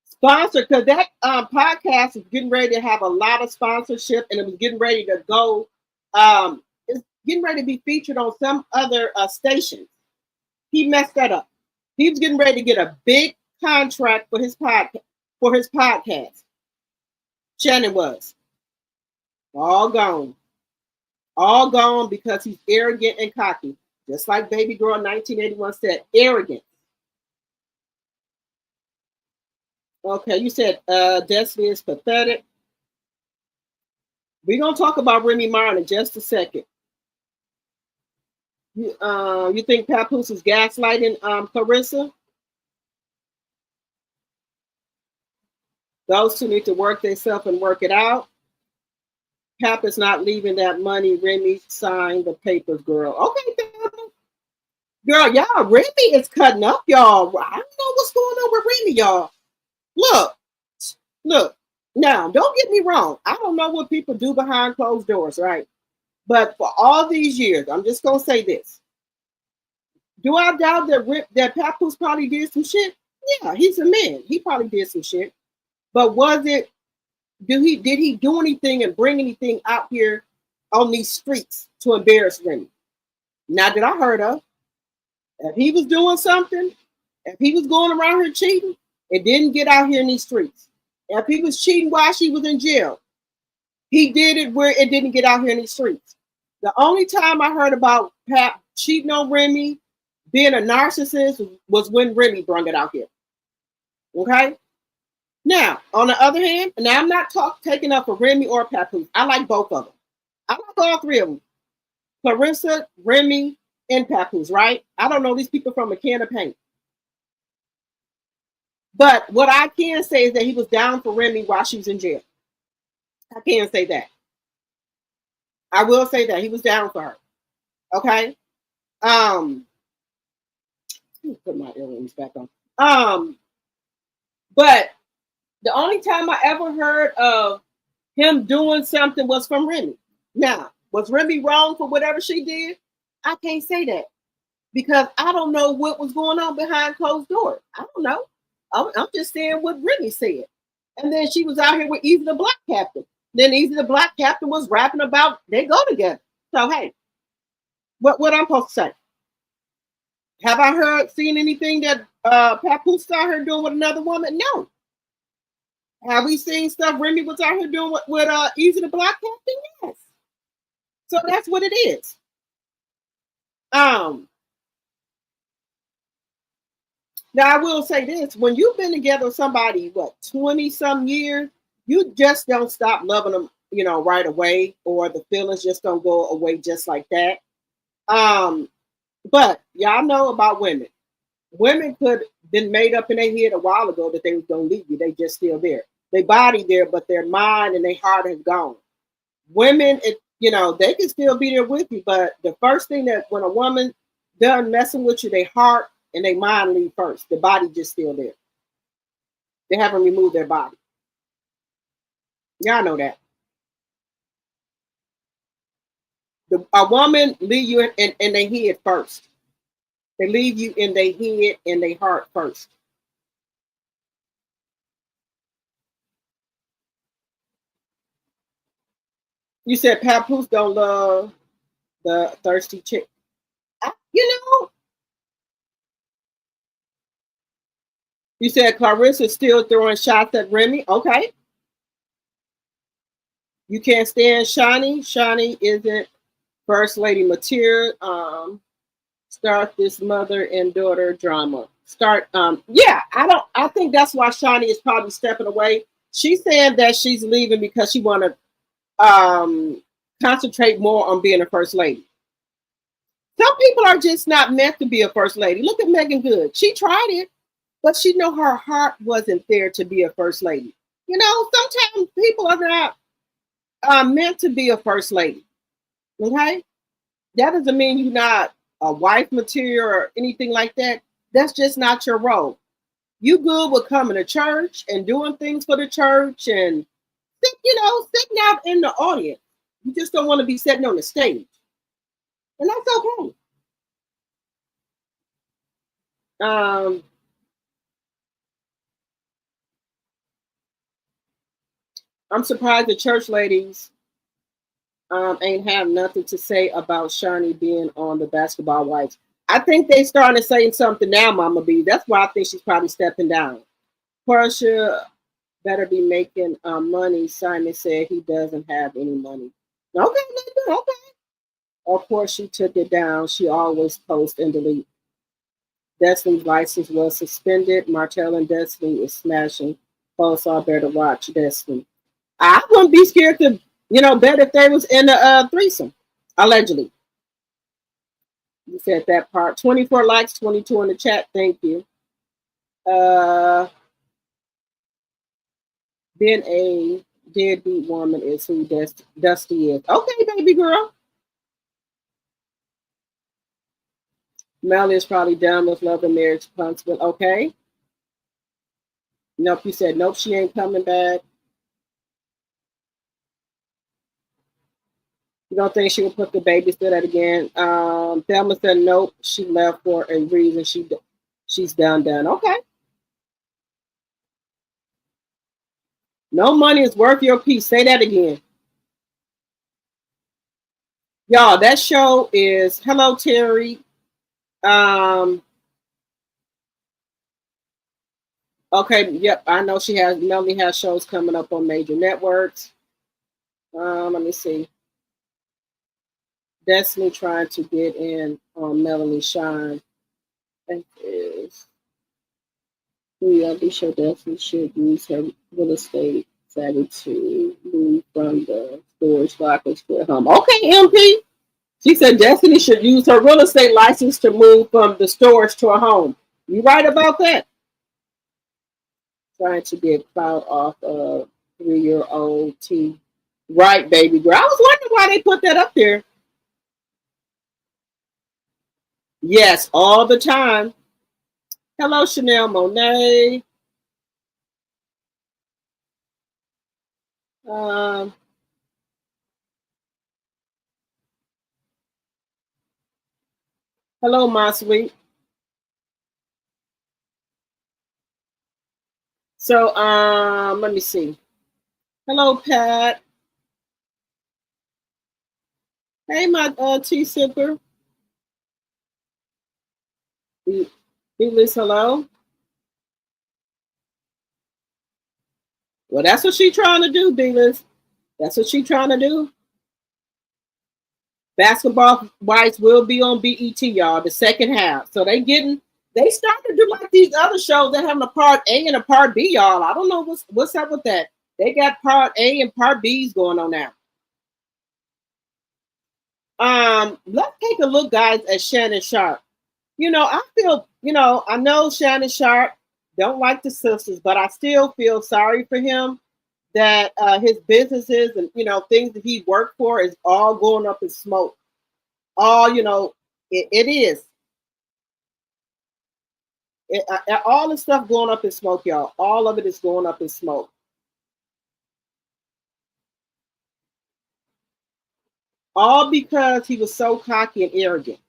Sponsor, because that podcast is getting ready to have a lot of sponsorship, and it was getting ready to go. It's getting ready to be featured on some other stations. He messed that up. He was getting ready to get a big contract for his podcast. Shannon was all gone because he's arrogant and cocky, just like Baby Girl 1981 said, arrogant. Okay, you said Destiny is pathetic. We're gonna talk about Remy Ma in just a second. You think Papoose is gaslighting Clarissa? Those two need to work themselves and work it out. Pap is not leaving that money. Remy signed the papers, girl. Okay, girl, y'all, Remy is cutting up, y'all. I don't know what's going on with Remy, y'all. Look. Now, don't get me wrong. I don't know what people do behind closed doors, right? But for all these years, I'm just gonna say this. Do I doubt that Papoose probably did some shit? Yeah, he's a man. He probably did some shit. But did he do anything and bring anything out here on these streets to embarrass Remy? Not that I heard of. If he was doing something, if he was going around here cheating, it didn't get out here in these streets. If he was cheating while she was in jail, he did it where it didn't get out here in these streets. The only time I heard about Pap cheating on Remy, being a narcissist, was when Remy brought it out here. Okay? Now, on the other hand, now I'm not taking up for Remy or Papoose. I like both of them. I like all three of them. Clarissa, Remy, and Papoose, right? I don't know these people from a can of paint. But what I can say is that he was down for Remy while she was in jail. I can say that. I will say that he was down for her. Okay. Put my earrings back on. But the only time I ever heard of him doing something was from Remy. Now, was Remy wrong for whatever she did? I can't say that because I don't know what was going on behind closed doors. I don't know. I'm just saying what Remy said. And then she was out here with Easy the Black Captain. Then Easy the Black Captain was rapping about they go together. So hey, what I'm supposed to say? Have I seen anything that Papoose saw her doing with another woman? No. Have we seen stuff Remy was out here doing with Easy the Black Captain? Yes. So that's what it is. Now I will say this: when you've been together with somebody, 20-some years, you just don't stop loving them, right away, or the feelings just don't go away just like that. But y'all know about women. Women could been made up in their head a while ago that they was gonna leave you. They just still there. Their body there, but their mind and their heart has gone. Women, they can still be there with you, but the first thing that when a woman done messing with you, their heart and their mind leave first. The body just still there. They haven't removed their body. Y'all know that. A woman leave you in their head first. They leave you in their head and their heart first. You said Papoose don't love the thirsty chick. You said Clarissa's still throwing shots at Remy. Okay. You can't stand Shani. Shani isn't first lady material. Start this mother and daughter drama. I think that's why Shani is probably stepping away. She's saying that she's leaving because she want to concentrate more on being a first lady. Some people are just not meant to be a first lady. Look at Megan Good. She tried it, but she know her heart wasn't there to be a first lady. Sometimes people are not meant to be a first lady. Okay? That doesn't mean you're not a wife material or anything like that. That's just not your role. You good with coming to church and doing things for the church and sitting out in the audience. You just don't want to be sitting on the stage. And that's okay. Um, I'm surprised the church ladies ain't have nothing to say about Shani being on the Basketball Wives. I think they starting to say something now, Mama B. That's why I think she's probably stepping down. Porsha better be making money. Simon said he doesn't have any money. Okay, okay. Of course, she took it down. She always post and delete. Destiny's license was suspended. Martell and Destiny is smashing. Folks all better watch Destiny. I wouldn't be scared to, bet if they was in a threesome, allegedly. You said that part. 24 likes, 22 in the chat. Thank you. Being a deadbeat woman is who Dusty is. Okay, baby girl. Melly is probably done with love and marriage punishment. Okay. Nope, you said nope, she ain't coming back. You don't think she will put the babies through that again? Thelma said nope, she left for a reason. She's done. Okay. No money is worth your peace. Say that again. Y'all, that show is Hello Terry. Okay, yep, I know Melanie has shows coming up on major networks. Let me see. Destiny trying to get in on Melanie Shine. That is be sure Destiny should use her real estate savvy to move from the storage lockers to her home. Okay, MP. She said Destiny should use her real estate license to move from the storage to her home. You right about that? Trying to get clout off a 3-year-old T. Right, baby girl. I was wondering why they put that up there. Yes, all the time. Hello, Chanel Monet. Um, hello, my sweet. So, let me see. Hello, Pat. Hey, my tea sipper. English, hello. Well, that's what she trying to do, English. That's what she trying to do. Basketball Wives will be on BET, y'all, the second half. So they started to do like these other shows that have a part A and a part B, y'all. I don't know what's up with that. They got part A and part B's going on now. Let's take a look, guys, at Shannon Sharp. I feel, I know Shannon Sharp don't like the sisters, but I still feel sorry for him that his businesses and things that he worked for is all going up in smoke. All it is. All the stuff going up in smoke, y'all. All of it is going up in smoke. All because he was so cocky and arrogant.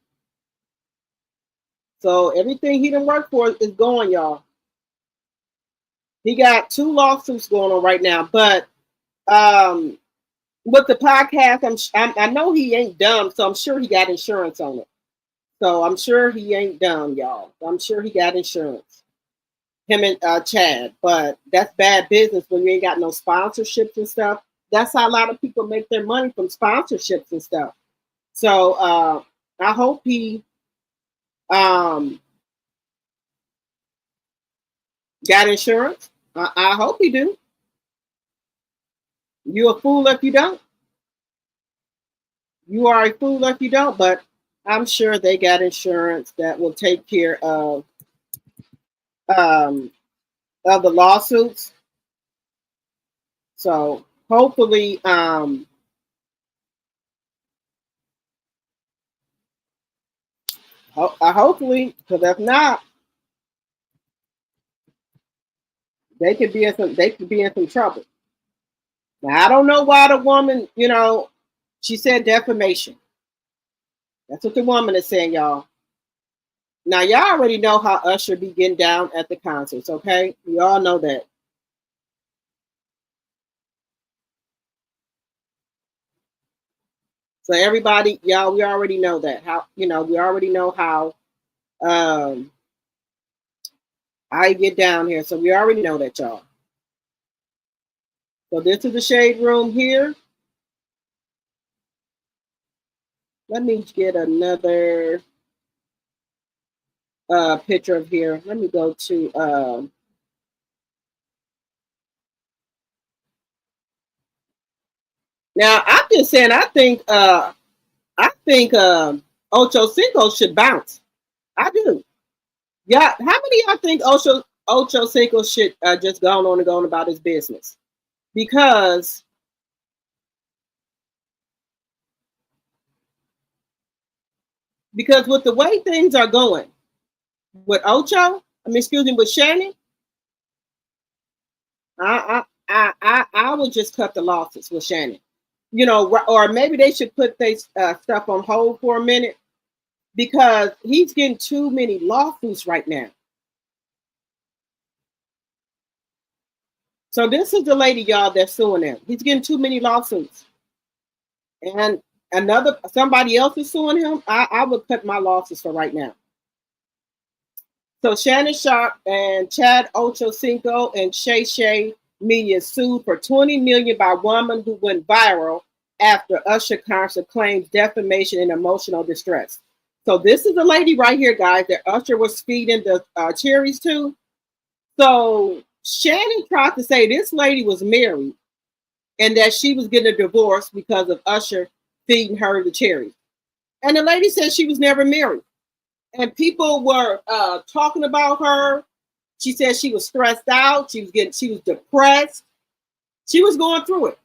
So everything he didn't work for is going, y'all. He got 2 lawsuits going on right now, but with the podcast, I know he ain't dumb, so I'm sure he got insurance on it. So I'm sure he ain't dumb, y'all. I'm sure he got insurance. Him and Chad, but that's bad business when you ain't got no sponsorships and stuff. That's how a lot of people make their money, from sponsorships and stuff. So I hope he got insurance. I hope he do. You a fool if you don't. You are a fool if you don't, but I'm sure they got insurance that will take care of the lawsuits. So hopefully Hopefully, because if not, they could be in some trouble. Now I don't know why the woman, she said defamation. That's what the woman is saying, y'all. Now y'all already know how Usher be getting down at the concerts, okay? We all know that. So everybody, y'all, we already know that. We already know um how you get down here. So we already know that, y'all. So this is the shade room here. Let me get another picture of here. Let me go to now I'm just saying I think Ocho Cinco should bounce. I do. Yeah, how many of y'all think Ocho Cinco should just go on and go on about his business? Because with the way things are going with excuse me, with Shannon, I would just cut the losses with Shannon. Or maybe they should put their stuff on hold for a minute because he's getting too many lawsuits right now. So this is the lady, y'all, that's suing him. He's getting too many lawsuits. And somebody else is suing him. I would cut my losses for right now. So Shannon Sharp and Chad Ochocinco and Shay Shay Media sued for $20 million by woman who went viral after Usher concert claims defamation and emotional distress. So this is the lady right here, guys, that Usher was feeding the cherries to. So Shannon tried to say this lady was married and that she was getting a divorce because of Usher feeding her the cherries. And the lady said she was never married. And people were talking about her. She said she was stressed out. She was depressed. She was going through it.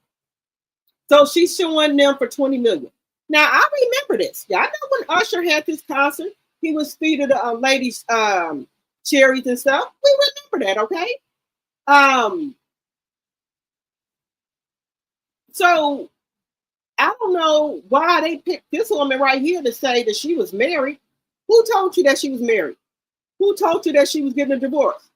So she's suing them for $20 million. Now I remember this. Yeah, I know when Usher had this concert, he was feeding the ladies cherries and stuff. We remember that, okay? So I don't know why they picked this woman right here to say that she was married. Who told you that she was married? Who told you that she was getting a divorce?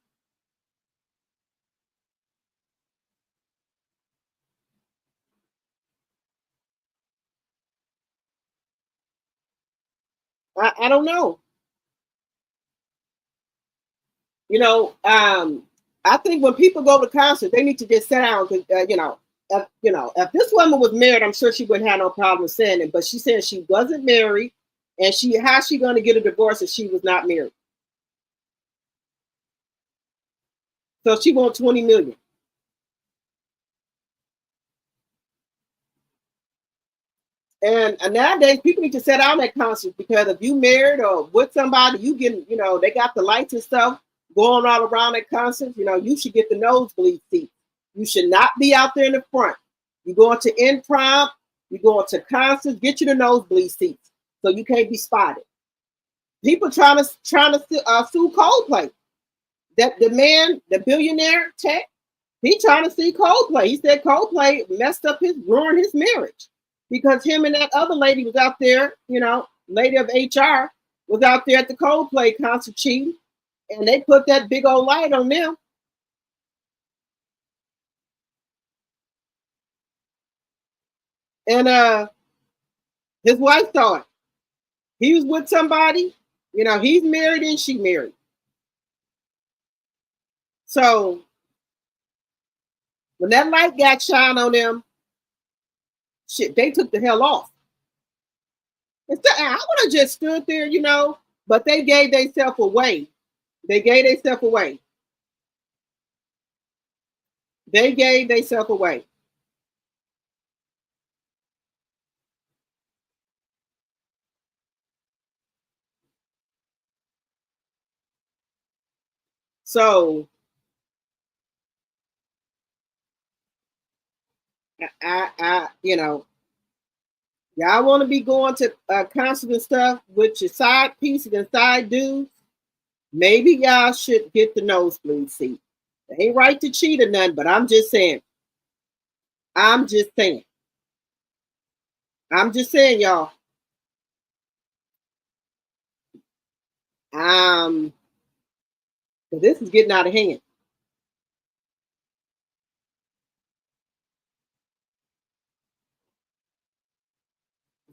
I don't know. I think when people go to concert, they need to just sit down because if this woman was married, I'm sure she wouldn't have no problem saying it. But she said she wasn't married, and how's she going to get a divorce if she was not married? So she wants $20 million. And nowadays, people need to sit down at concerts because if you married or with somebody, you get, they got the lights and stuff going all around at concerts. You should get the nosebleed seat. You should not be out there in the front. You going to improv, you going to concerts, get you the nosebleed seats so you can't be spotted. People trying to sue Coldplay. That the man, the billionaire tech, he trying to see Coldplay. He said Coldplay ruined his marriage because him and that other lady was out there, lady of HR was out there at the Coldplay concert cheating, and they put that big old light on them. And his wife thought he was with somebody, he's married and she married. So when that light got shine on them, shit, they took the hell off. Instead, I would have just stood there, but they gave themselves away. They gave themselves away. They gave themselves away. So I Y'all want to be going to concerts and stuff with your side pieces and side dudes? Maybe y'all should get the nosebleed seat. It ain't right to cheat or nothing, but I'm just saying. I'm just saying. I'm just saying, y'all. Um, this is getting out of hand.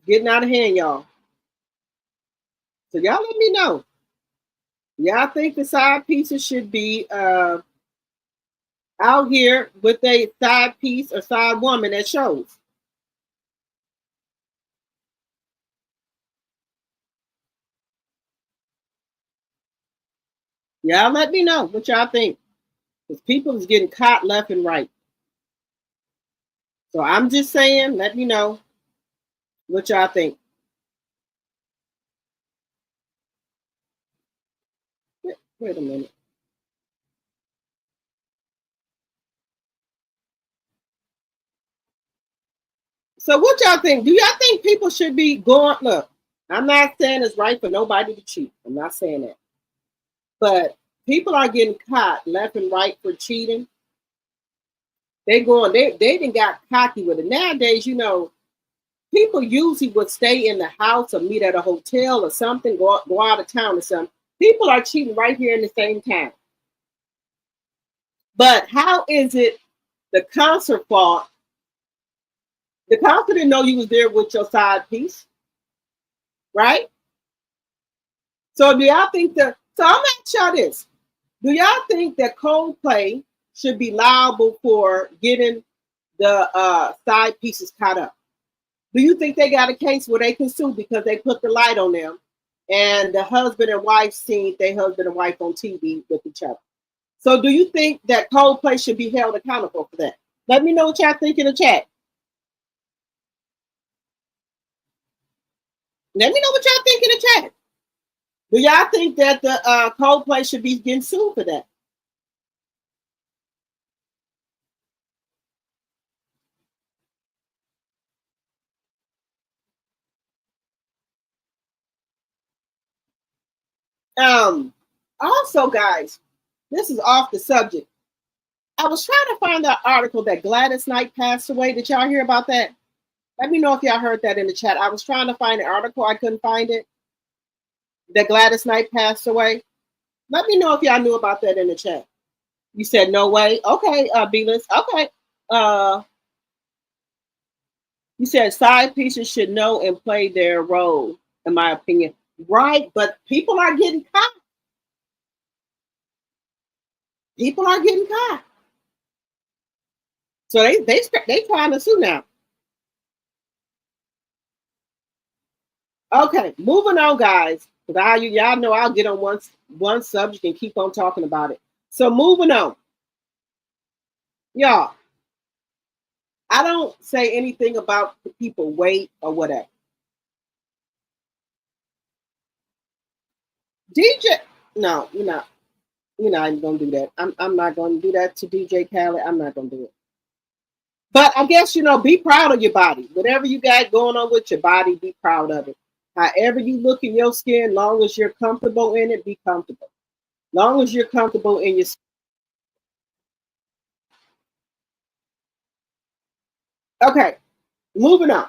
Getting out of hand, y'all. So y'all let me know. Y'all think the side pieces should be out here with a side piece or side woman at shows? Y'all let me know what y'all think. Because people is getting caught left and right. So I'm just saying, let me know what y'all think. Wait a minute. So what y'all think? Do y'all think people should be going? Look, I'm not saying it's right for nobody to cheat. I'm not saying that. But people are getting caught left and right for cheating. They didn't got cocky with it. Nowadays, people usually would stay in the house or meet at a hotel or something, go out of town or something. People are cheating right here in the same town. But how is it the concert fault? The concert didn't know you was there with your side piece, right? So do y'all think that? So I'm gonna ask y'all this: do y'all think that Coldplay should be liable for getting the side pieces caught up? Do you think they got a case where they can sue because they put the light on them, and the husband and wife seen their husband and wife on TV with each other? So do you think that Coldplay should be held accountable for that? Let me know what y'all think in the chat. Let me know what y'all think in the chat. Do y'all think that the Coldplay should be getting sued for that? Also, guys, this is off the subject. I was trying to find that article that Gladys Knight passed away. Did y'all hear about that? Let me know if y'all heard that in the chat. I was trying to find the article. I couldn't find it. That Gladys Knight passed away. Let me know if y'all knew about that in the chat. You said no way. Okay, B-List. Okay. Uh, you said side pieces should know and play their role, in my opinion. Right, but people are getting caught. People are getting caught. So they trying to sue now. Okay, moving on, guys. Because y'all know I'll get on one subject and keep on talking about it. So moving on, y'all. I don't say anything about the people weight or whatever. DJ, no, you're not even gonna do that. I'm not gonna do that to DJ Khaled. I'm not gonna do it. But I guess be proud of your body. Whatever you got going on with your body, be proud of it. However you look in your skin, long as you're comfortable in it, be comfortable. Long as you're comfortable in your skin. Okay, moving on.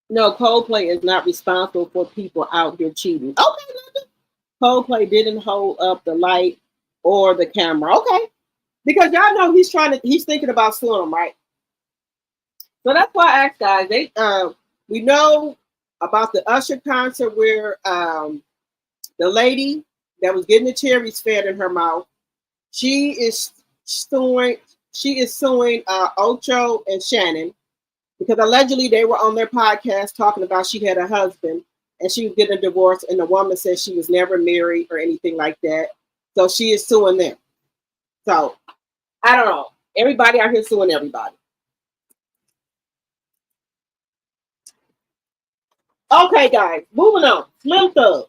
No, Coldplay is not responsible for people out here cheating. Okay, Coldplay didn't hold up the light or the camera. Okay, because y'all know he's thinking about suing them, right? So that's why I asked guys. We know about the Usher concert where the lady that was getting the cherries fed in her mouth, she is suing. She is suing Ocho and Shannon because allegedly they were on their podcast talking about she had a husband and she was getting a divorce, and the woman said she was never married or anything like that. So she is suing them. So I don't know. Everybody out here suing everybody. Okay, guys, moving on. Slim Thug.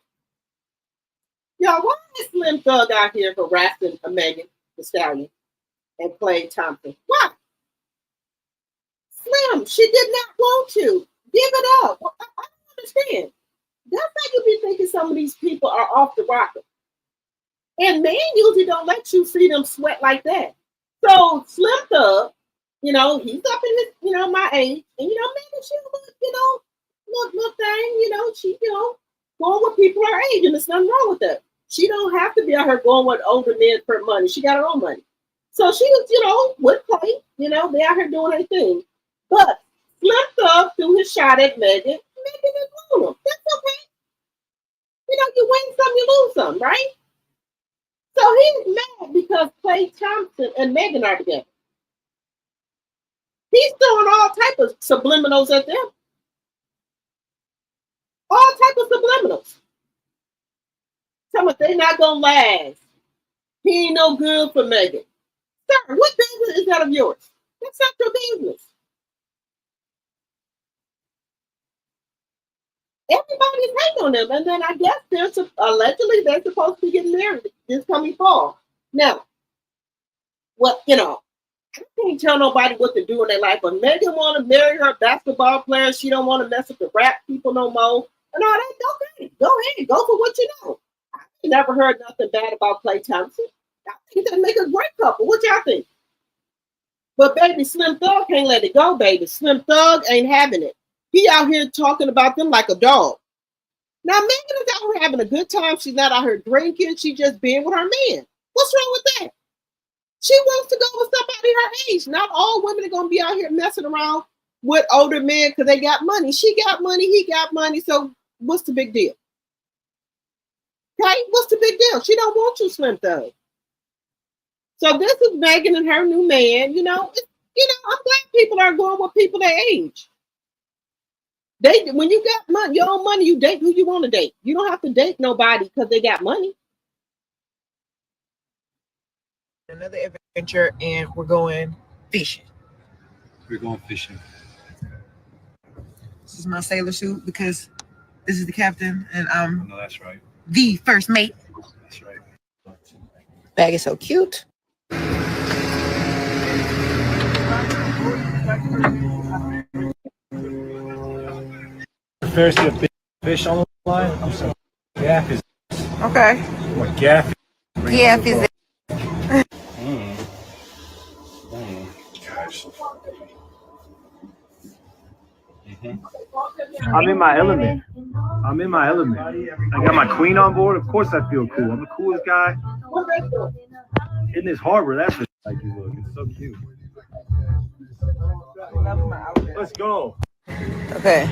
Y'all, why is Slim Thug out here harassing Megan Thee Stallion and Clay Thompson? Why? Slim, she did not want to. Give it up. I don't understand. That's how you be thinking some of these people are off the rocker. And men usually don't let you see them sweat like that. So Slim Thug, he's up in his, my age, and maybe she look thing, she, going with people her age, and there's nothing wrong with that. She don't have to be out here going with older men for money. She got her own money. So she was, with play, they out here doing her thing. But Slim Thug threw his shot at Megan. Megan didn't want him. That's okay. You win some, you lose some, right? So he's mad because Klay Thompson and Megan are together. He's throwing all type of subliminals at them. All type of subliminals. Tell me they're not gonna last. He ain't no good for Megan. Sir, what business is that of yours? That's not your business. Everybody's hating on them, and then I guess allegedly they're supposed to be getting married this coming fall. Now, I can't tell nobody what to do in their life, but Megan want to marry her basketball player. She don't want to mess with the rap people no more. And all that, okay, go ahead, go for what you know. I never heard nothing bad about Klay Thompson. I think they make a great couple. What y'all think? But baby, Slim Thug can't let it go, baby. Slim Thug ain't having it. He out here talking about them like a dog. Now, Megan is out here having a good time. She's not out here drinking. She just being with her man. What's wrong with that? She wants to go with somebody her age. Not all women are going to be out here messing around with older men because they got money. She got money. He got money. So what's the big deal? Okay? What's the big deal? She don't want you, Slim Thug. So this is Megan and her new man. I'm glad people are going with people their age. When you got money, your own money, you date who you want to date. You don't have to date nobody because they got money. Another adventure, and we're going fishing. We're going fishing. This is my sailor suit because this is the captain, and I'm that's right. The first mate. That's right. Bag is so cute. First, get fish on the line. I'm sorry. Gaff is. Okay. What gaff? Gaff is. Gosh. I'm in my element. I got my queen on board. Of course, I feel cool. I'm the coolest guy in this harbor. That's what like you look. It's so cute. Let's go. Okay.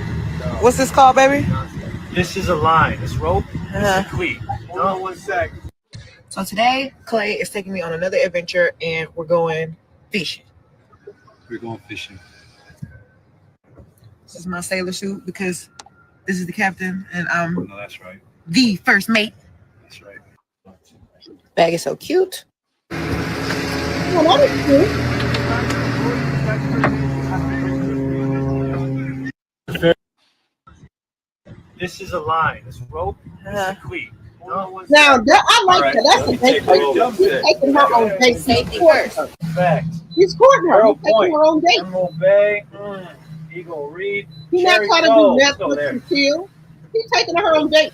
What's this called, baby? This is a line. This rope is a cleat. Hold on 1 sec. So today, Clay is taking me on another adventure, and we're going fishing. We're going fishing. This is my sailor suit because this is the captain, and I'm that's right. The first mate. That's right. Bag is so cute. Well, that is cute. This is a line. This rope is a cleat. Now, I like that. That's a date. He's taking her on date. Safety first. Fact. He's courting her. He's taking her on date. Emerald Bay. Eagle Reef. He's not trying to do Netflix and chill. He's taking her on date.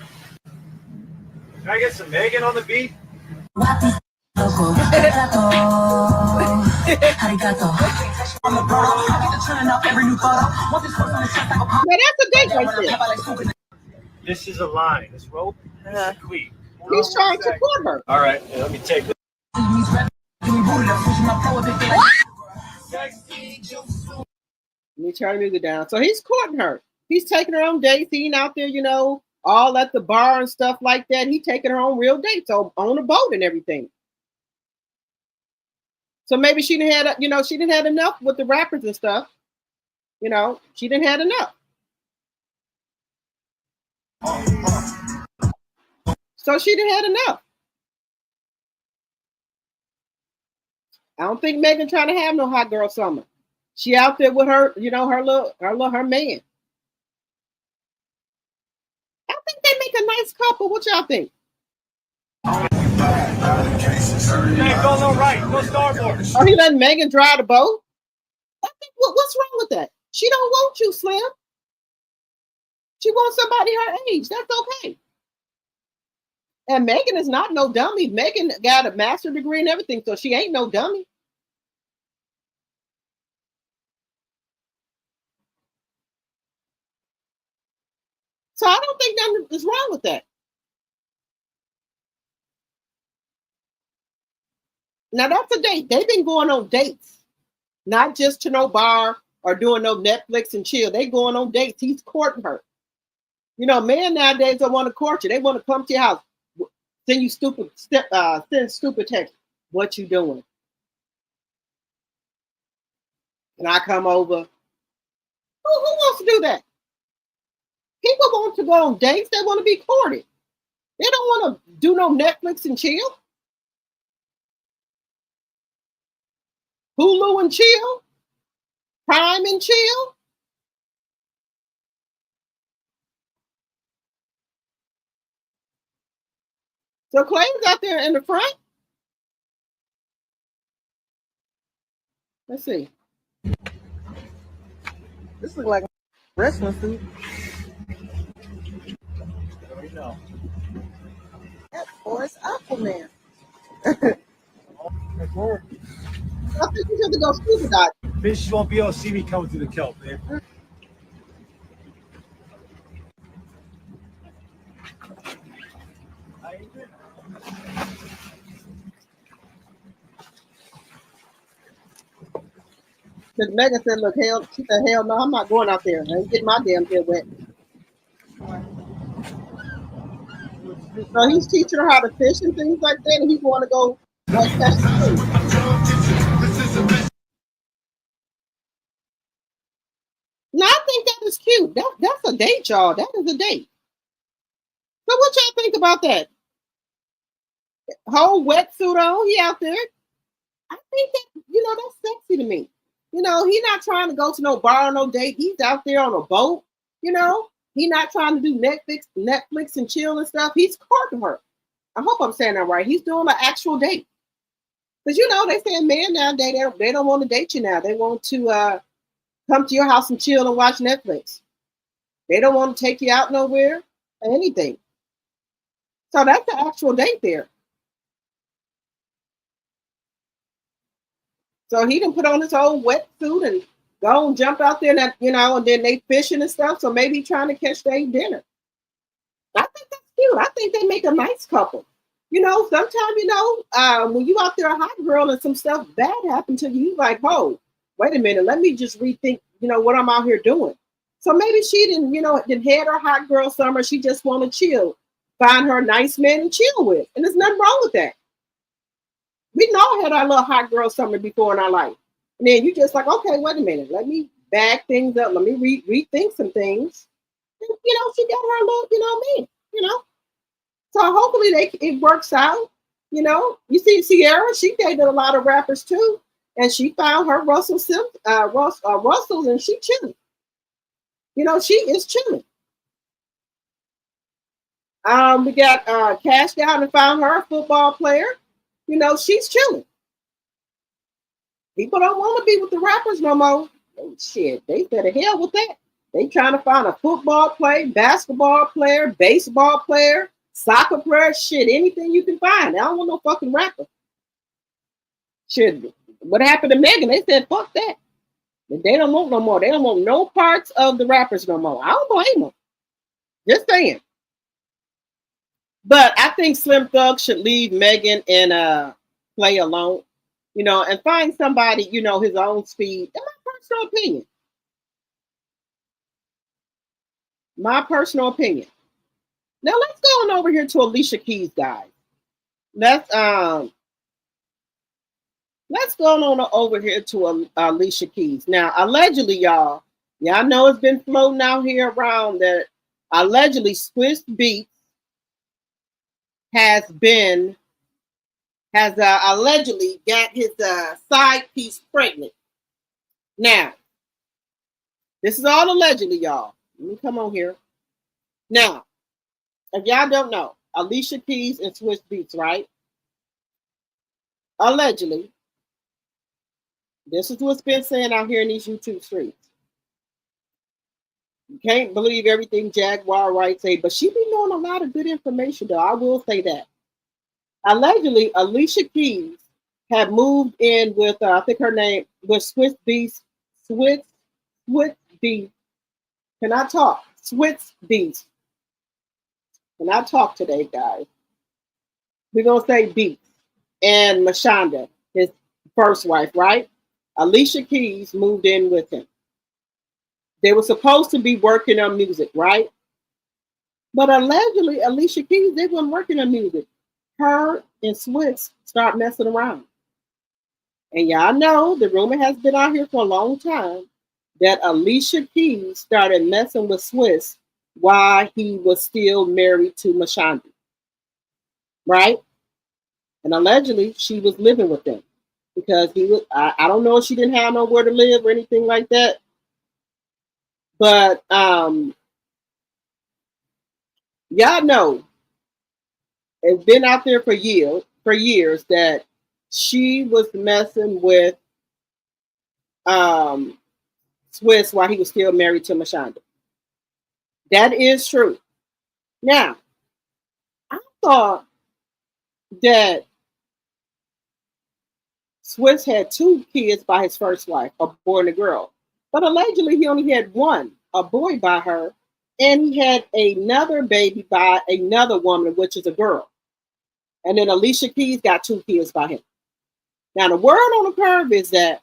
Can I get some Megan on the beat? Now that's a date right there. This is a line. This rope is a cleat. He's trying to court her. All right, let me take this. Let me turn the music down. So he's courting her. He's taking her on dates. He's out there, all at the bar and stuff like that. He's taking her on real dates, on a boat and everything. So maybe she didn't have enough with the rappers and stuff. She didn't have enough. So she didn't have enough. I don't think Megan trying to have no hot girl summer. She out there with her, her man. I think they make a nice couple. What y'all think? Hey, go right, go starboard. Oh, he letting Megan drive the boat? What's wrong with that? She don't want you, Slim. She wants somebody her age. That's okay. And Megan is not no dummy. Megan got a master's degree and everything, so she ain't no dummy. So I don't think nothing is wrong with that. Now that's a date. They've been going on dates, not just to no bar or doing no Netflix and chill. They going on dates. He's courting her. You know, men nowadays don't want to court you. They want to come to your house, send you send stupid text. What you doing? Can I come over? Who wants to do that? People want to go on dates. They want to be courted. They don't want to do no Netflix and chill. Hulu and chill. Prime and chill. So Clay's out there in the front. Let's see. This looks like a wrestling suit. That's Forrest Aquaman. I think you have to go scuba diving. Fish won't be able to see me coming through the kelp, man. Because Megan said, look, hell, she said, hell no, I'm not going out there. I ain't getting my damn hair wet. So he's teaching her how to fish and things like that, and he want to go catch fish. Now, I think that is cute. That's a date, y'all. That is a date. So what y'all think about that? Whole wetsuit on, he out there. I think that, that's sexy to me. He not trying to go to no bar or no date. He's out there on a boat, He not trying to do Netflix and chill and stuff. He's courting her. I hope I'm saying that right. He's doing an actual date. Because, they say men nowadays, they don't want to date you now. They want to come to your house and chill and watch Netflix. They don't want to take you out nowhere or anything. So that's the actual date there. So he done put on his old wetsuit and go and jump out there and, and then they fishing and stuff. So maybe trying to catch their dinner. I think that's cute. I think they make a nice couple. Sometimes, when you out there a hot girl and some stuff bad happened to you, like, oh, wait a minute, let me just rethink, what I'm out here doing. So maybe she didn't had her hot girl summer. She just want to chill, find her a nice man to chill with. And there's nothing wrong with that. We all had our little hot girl summer before in our life. And then you just like, okay, wait a minute. Let me bag things up. Let me rethink some things. And, she got her little, man, So hopefully it works out. You see Sierra, she dated a lot of rappers too. And she found her Russell's and she chilling. She is chilling. We got cashed out and found her a football player. She's chilling. People don't want to be with the rappers no more. Oh, shit, they said the hell with that. They trying to find a football player, basketball player, baseball player, soccer player, shit, anything you can find. I don't want no fucking rapper. Shit, what happened to Megan? They said, fuck that. They don't want no more. They don't want no parts of the rappers no more. I don't blame them. Just saying. But I think Slim Thug should leave Megan and Play alone, and find somebody, his own speed. That's my personal opinion. My personal opinion. Now let's go on over here to Alicia Keys, guys. Let's go on over here to Alicia Keys. Now, allegedly, y'all know it's been floating out here around that allegedly Swiss Beats has allegedly got his side piece pregnant. Now, this is all allegedly, y'all. Let me come on here. Now, if y'all don't know, Alicia Keys and Swiss Beats, right? Allegedly, This is what's been saying out here in these YouTube streets. You can't believe everything Jaguar Wright say, but she be knowing a lot of good information, though. I will say that. Allegedly, Alicia Keys had moved in with, I think her name was Swiss Beast. Swiss Beast. Can I talk? Swiss Beast. Can I talk today, guys? We're going to say Beast. And Mashonda, his first wife, right? Alicia Keys moved in with him. They were supposed to be working on music, right? But allegedly, Alicia Keys, they weren't working on music. Her and Swiss start messing around. And y'all know the rumor has been out here for a long time that Alicia Keys started messing with Swiss while he was still married to Mashonda. Right? And allegedly, she was living with them because he was, I don't know if she didn't have nowhere to live or anything like that. But y'all know it's been out there for years that she was messing with Swiss while he was still married to Mashonda. That is true. Now, I thought that Swiss had 2 kids by his first wife, a boy and a girl. But allegedly, he only had one, a boy by her, and he had another baby by another woman, which is a girl. And then Alicia Keys got 2 kids by him. Now, the word on the curve is that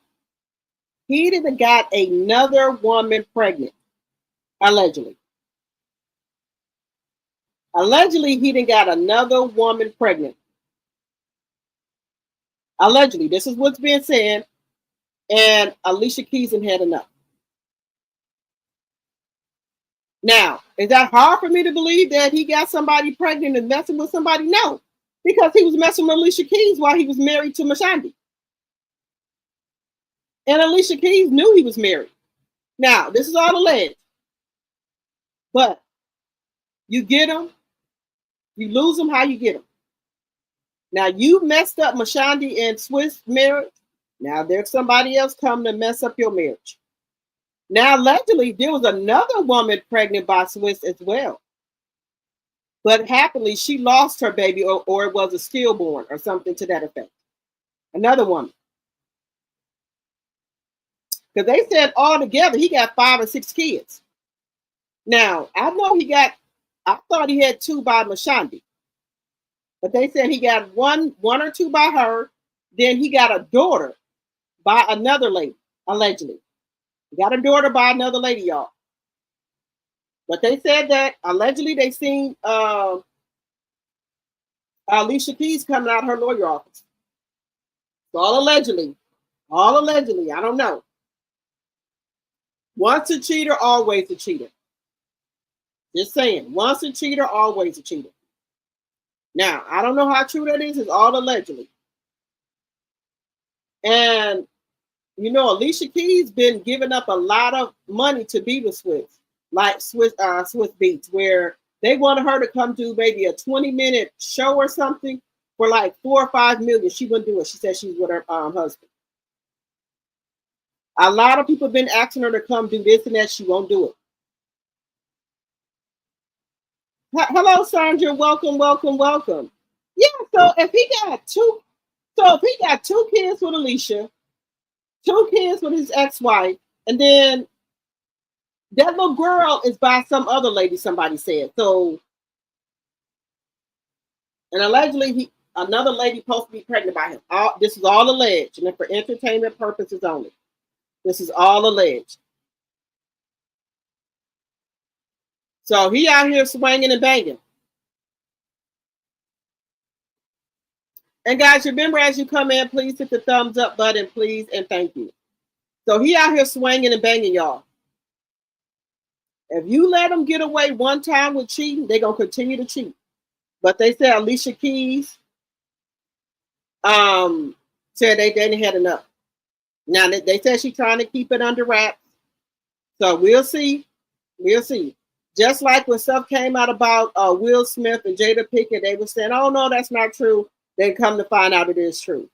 he didn't got another woman pregnant, allegedly. Allegedly, he didn't got another woman pregnant. Allegedly, this is what's being said, and Alicia Keys had enough. Now, is that hard for me to believe that he got somebody pregnant and messing with somebody? No, because he was messing with Alicia Keys while he was married to Mashonda. And Alicia Keys knew he was married. Now, this is all alleged. But you get him, you lose him, how you get him. Now, you messed up Mashonda and Swiss marriage. Now, there's somebody else coming to mess up your marriage. Now, allegedly, there was another woman pregnant by Swiss as well. But happily, she lost her baby, or it was a stillborn or something to that effect. Another woman. Because they said all together, he got 5 or 6 kids. Now, I thought he had 2 by Mashonda. But they said he got one or 2 by her. Then he got a daughter by another lady, allegedly. He got a daughter by another lady, y'all. But they said that allegedly they seen Alicia Keys coming out of her lawyer office. So all allegedly. I don't know. Once a cheater, always a cheater. Just saying. Once a cheater, always a cheater. Now, I don't know how true that is. It's all allegedly. And, you know, Alicia Keys been giving up a lot of money to be with Swiss, like Swiss Beats, where they wanted her to come do maybe a 20-minute show or something for like $4 or $5 million. She wouldn't do it. She said she's with her husband. A lot of people have been asking her to come do this and that. She won't do it. Hello, Sandra. Welcome. Yeah, so if he got 2 kids with Alicia, 2 kids with his ex-wife, and then that little girl is by some other lady, somebody said. So, and allegedly another lady supposed to be pregnant by him. This is all alleged, and for entertainment purposes only. This is all alleged. So he out here swinging and banging. And guys, remember as you come in, please hit the thumbs up button, please, and thank you. So he out here swinging and banging, y'all. If you let them get away one time with cheating, they're going to continue to cheat. But they said Alicia Keys said they didn't had enough. Now, they said she's trying to keep it under wraps. So we'll see. Just like when stuff came out about Will Smith and Jada Pinkett, they were saying, oh, no, that's not true. Then come to find out it is true.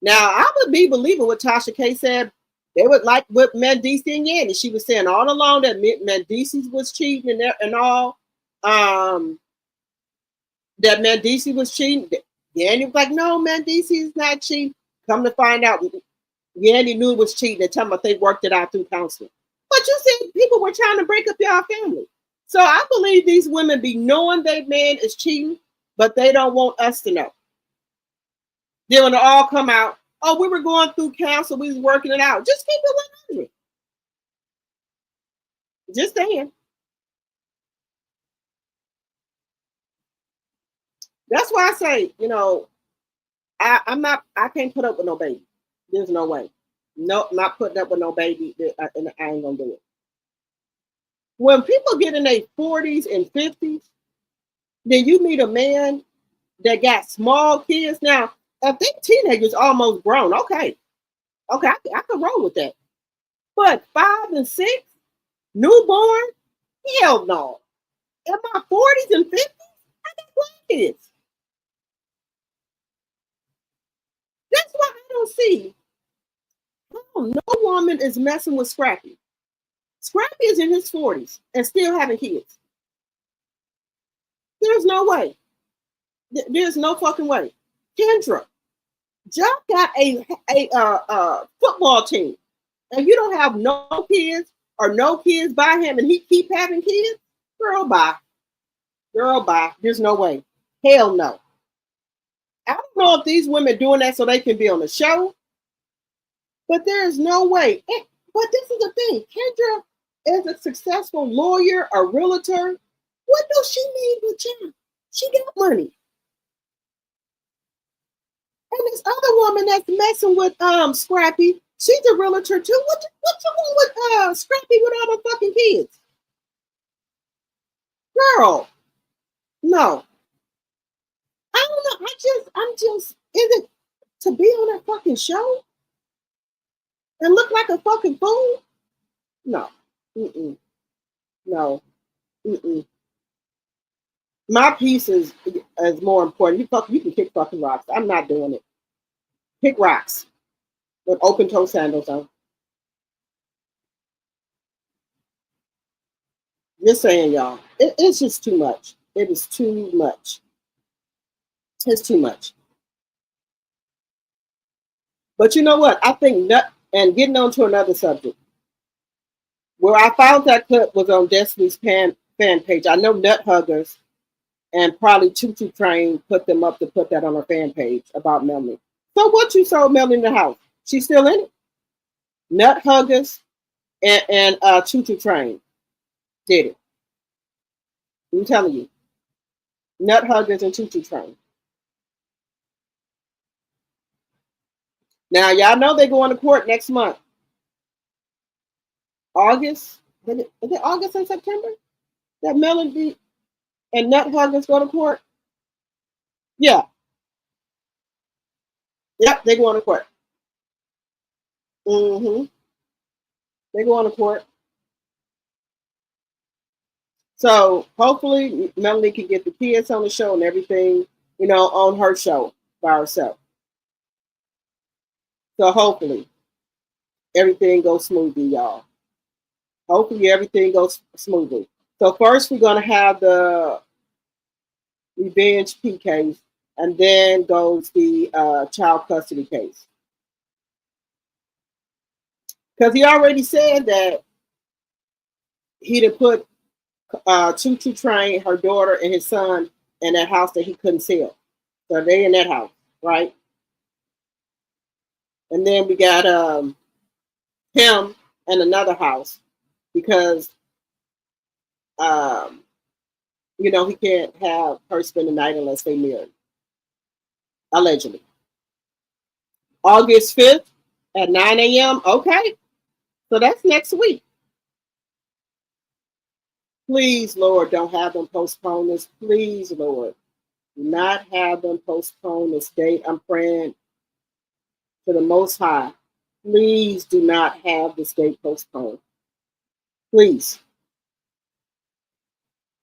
Now, I would be believing what Tasha K said. They would like with Mendici and Yanni. She was saying all along that Mendici was cheating and all. That Mendici was cheating. Yanni was like, no, Mendici is not cheating. Come to find out, Yanni knew it was cheating. They tell me they worked it out through counseling. But you said people were trying to break up your family. So I believe these women be knowing their man is cheating, but they don't want us to know. Then when it all come out, oh, we were going through counsel, we was working it out. Just keep it 100. Just saying. That's why I say, I can't put up with no baby. There's no way. No, not putting up with no baby, and I ain't gonna do it. When people get in their 40s and 50s, then you meet a man that got small kids. Now, I think teenagers almost grown. Okay, I can roll with that. But 5 and 6, newborn, hell no. In my 40s and 50s, I got grandkids. That's why I don't see how no woman is messing with Scrappy. Scrappy is in his 40s and still having kids. There's no way. There's no fucking way. Kendra, Jock got a football team, and you don't have no kids or no kids by him, and he keep having kids. Girl, bye. There's no way. Hell no. I don't know if these women doing that so they can be on the show, but there's no way. But this is the thing. Kendra is a successful lawyer, a realtor. What does she need with John? She got money. And this other woman that's messing with Scrappy, she's a realtor too. What's wrong with Scrappy with all the fucking kids? Girl, no. I don't know. I'm just, is it to be on that fucking show and look like a fucking fool? No. No. My piece is more important. You can kick fucking rocks. I'm not doing it. Kick rocks with open toe sandals on. Just saying, y'all. It's just too much. It is too much. It's too much. But you know what? I think and getting on to another subject. Where I found that clip was on Destiny's fan page. I know Nut Huggers and probably Choo Choo Train put them up to put that on her fan page about Melanie. So what you sold Melanie in the house? She's still in it? Nut Huggers and Choo Choo Train did it. I'm telling you. Nut Huggers and Choo Choo Train. Now, y'all know they're going to court next month. August? Is it August and September? That Melody and Nut Huggers go to court? Yeah. Yep, they're going to court. They're going to court. So hopefully Melanie can get the kids on the show and everything, on her show by herself. So hopefully everything goes smoothly, y'all. Hopefully everything goes smoothly. So first we're going to have the revenge P case, and then goes the child custody case. Because he already said that he done put Choo Choo Train, her daughter, and his son in that house that he couldn't sell. So they in that house, right? And then we got him in another house because he can't have her spend the night unless they marry. Allegedly. August 5th at 9 a.m. Okay. So that's next week. Please, Lord, don't have them postpone this. Please, Lord, do not have them postpone this date. I'm praying to the Most High. Please do not have this date postponed. Please.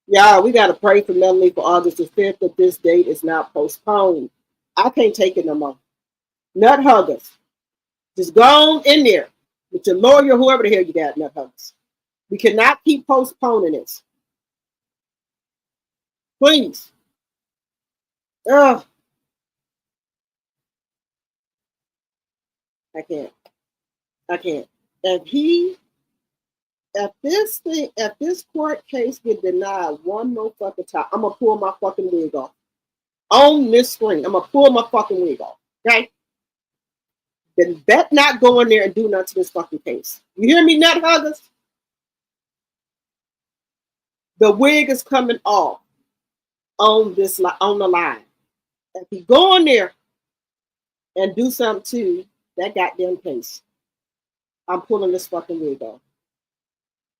Y'all, we got to pray for Melanie for August the 5th that this date is not postponed. I can't take it no more. Nut huggers. Just go on in there with your lawyer, whoever the hell you got, nut huggers. We cannot keep postponing this. Please. Ugh. I can't. I can't. If this court case get denied one more fucking time, I'm gonna pull my fucking wig off. On this screen, I'm gonna pull my fucking wig off. Okay? Then bet not go in there and do nothing to this fucking case. You hear me, nut huggers? The wig is coming off on the line. If you go in there and do something to that goddamn case, I'm pulling this fucking wig off.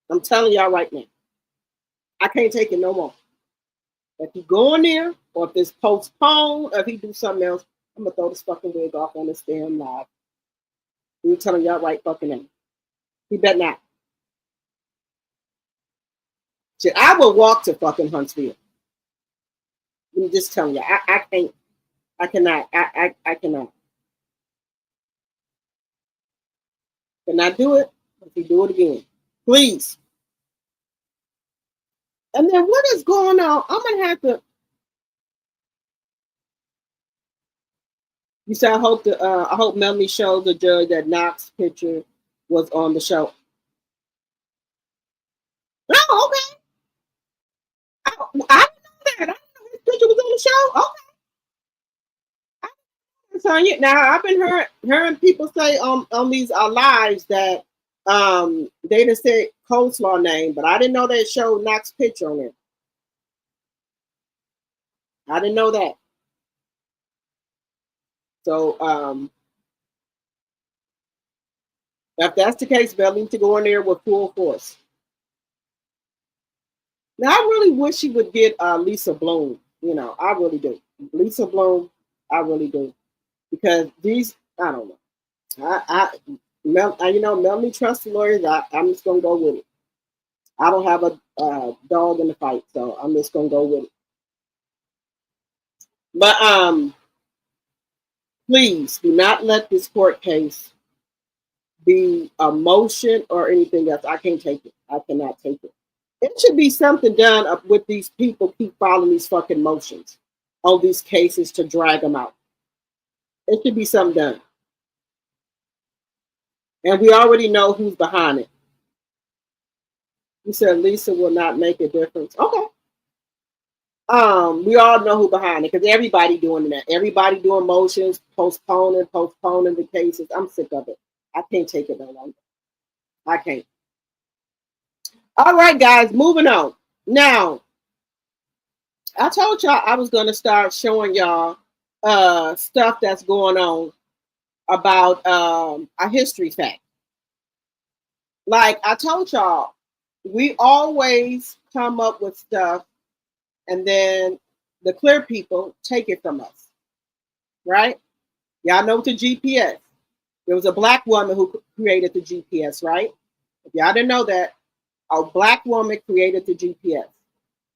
I'm telling y'all right now. I can't take it no more. If you go in there, or if it's postponed, or if he do something else, I'm gonna throw this fucking wig off on this damn live. I'm telling y'all right fucking now. He better not. Shit, I will walk to fucking Huntsville. I'm just telling you, I can't. I cannot. I cannot. Cannot do it. If you do it again, please. And then what is going on? I'm gonna have to. You said I hope Melanie shows the judge that Knox's picture was on the show. Oh, okay. I didn't know that. I didn't know his picture was on the show. Okay. Tanya, now I've been hearing people say on these lives that they just said coleslaw name, but I didn't know they showed Knox's picture on it. I didn't know that. So if that's the case, they'll need to go in there with full force. Now I really wish she would get Lisa Bloom. You know, I really do. Lisa Bloom, I really do. Because these, I don't know. Melanie trusts the lawyers. I'm just gonna go with it. I don't have a dog in the fight, so I'm just gonna go with it. But please do not let this court case be a motion or anything else. I can't take it. I cannot take it. It should be something done with these people keep filing these fucking motions on these cases to drag them out. It should be something done. And we already know who's behind it. You said Lisa will not make a difference. Okay. We all know who behind it because everybody doing that. Everybody doing motions, postponing the cases. I'm sick of it. I can't take it no longer. I can't. All right, guys, moving on. Now, I told y'all I was going to start showing y'all stuff that's going on about a history fact. Like I told y'all, we always come up with stuff and then the clear people take it from us, right? Y'all know the GPS. There was a black woman who created the GPS, right? If y'all didn't know that, a black woman created the GPS.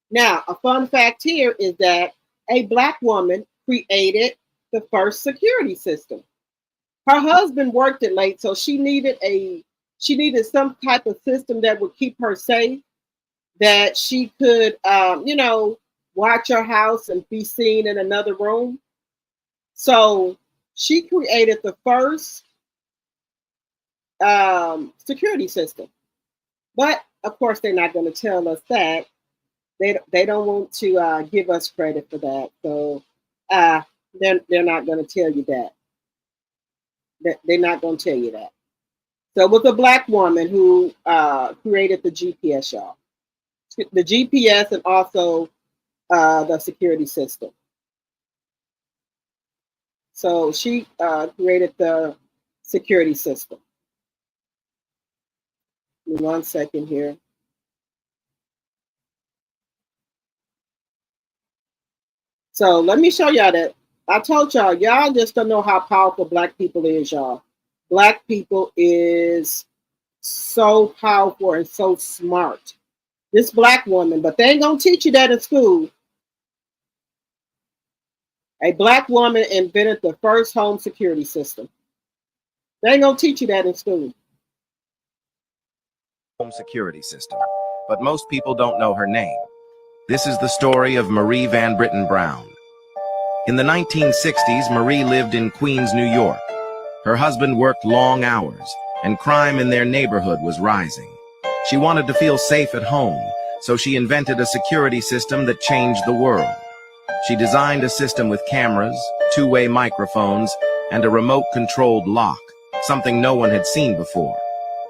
Now, a fun fact here is that a black woman created the first security system. Her husband worked it late, so she needed some type of system that would keep her safe, that she could, watch her house and be seen in another room. So she created the first security system. But of course, they're not going to tell us that. They don't want to give us credit for that. So they're not going to tell you that. They're not going to tell you that. So it was a black woman who created the GPS, y'all. The GPS and also the security system. So she created the security system. Give me 1 second here. So let me show y'all that. I told y'all just don't know how powerful black people is, y'all. Black people is so powerful and so smart. This black woman, but they ain't gonna teach you that in school. A black woman invented the first home security system. They ain't gonna teach you that in school. Home security system, but most people don't know her name. This is the story of Marie Van Britten Brown. In the 1960s, Marie lived in Queens, New York. Her husband worked long hours, and crime in their neighborhood was rising. She wanted to feel safe at home, so she invented a security system that changed the world. She designed a system with cameras, two-way microphones, and a remote-controlled lock, something no one had seen before.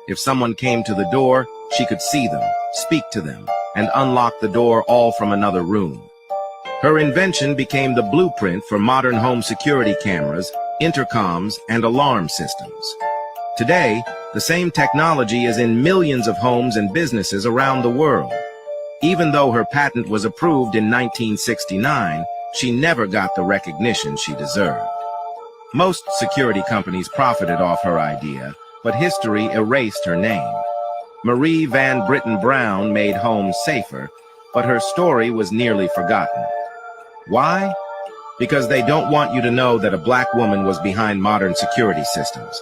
If someone came to the door, she could see them, speak to them, and unlock the door all from another room. Her invention became the blueprint for modern home security cameras, intercoms, and alarm systems. Today, the same technology is in millions of homes and businesses around the world. Even though her patent was approved in 1969, she never got the recognition she deserved. Most security companies profited off her idea, but history erased her name. Marie Van Britten Brown made homes safer, but her story was nearly forgotten. Why? Because they don't want you to know that a black woman was behind modern security systems.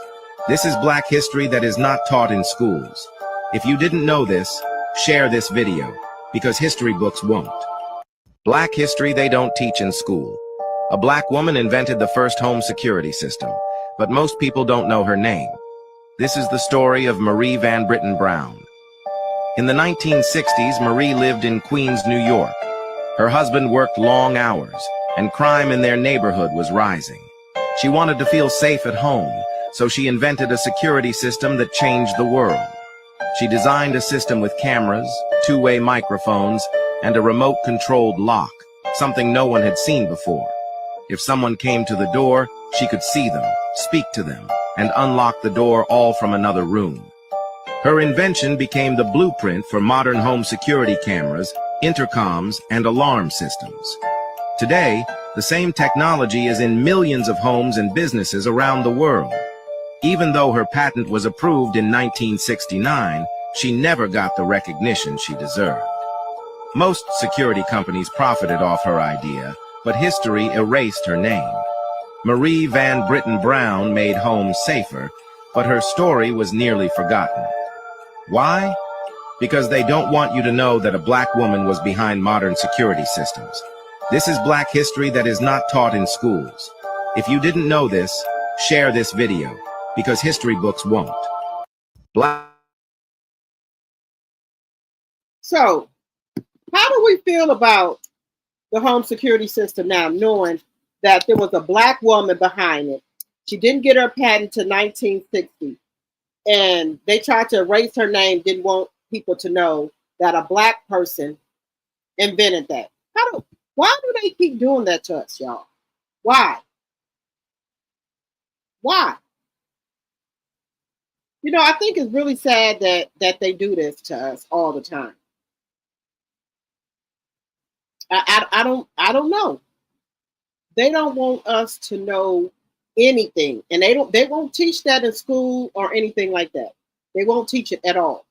This is black history that is not taught in schools. If you didn't know this, share this video, because history books won't. Black history they don't teach in school. A black woman invented the first home security system, but most people don't know her name. This is the story of Marie Van Britten Brown. In the 1960s, Marie lived in Queens, New York. Her husband worked long hours, and crime in their neighborhood was rising. She wanted to feel safe at home, so she invented a security system that changed the world. She designed a system with cameras, two-way microphones, and a remote-controlled lock, something no one had seen before. If someone came to the door, she could see them, speak to them, and unlock the door all from another room. Her invention became the blueprint for modern home security cameras, intercoms, and alarm systems. Today, the same technology is in millions of homes and businesses around the world. Even though her patent was approved in 1969, she never got the recognition she deserved. Most security companies profited off her idea, but history erased her name. Marie Van Britten Brown made homes safer, but her story was nearly forgotten. Why? Because they don't want you to know that a black woman was behind modern security systems. This is black history that is not taught in schools. If you didn't know this, share this video, because history books won't. So, how do we feel about the home security system now, knowing that there was a black woman behind it? She didn't get her patent to 1960, and they tried to erase her name, didn't want people to know that a black person invented that. Why do they keep doing that to us, y'all? Why? Why? You know, I think it's really sad that they do this to us all the time. I don't know. They don't want us to know anything, and they won't teach that in school or anything like that. They won't teach it at all.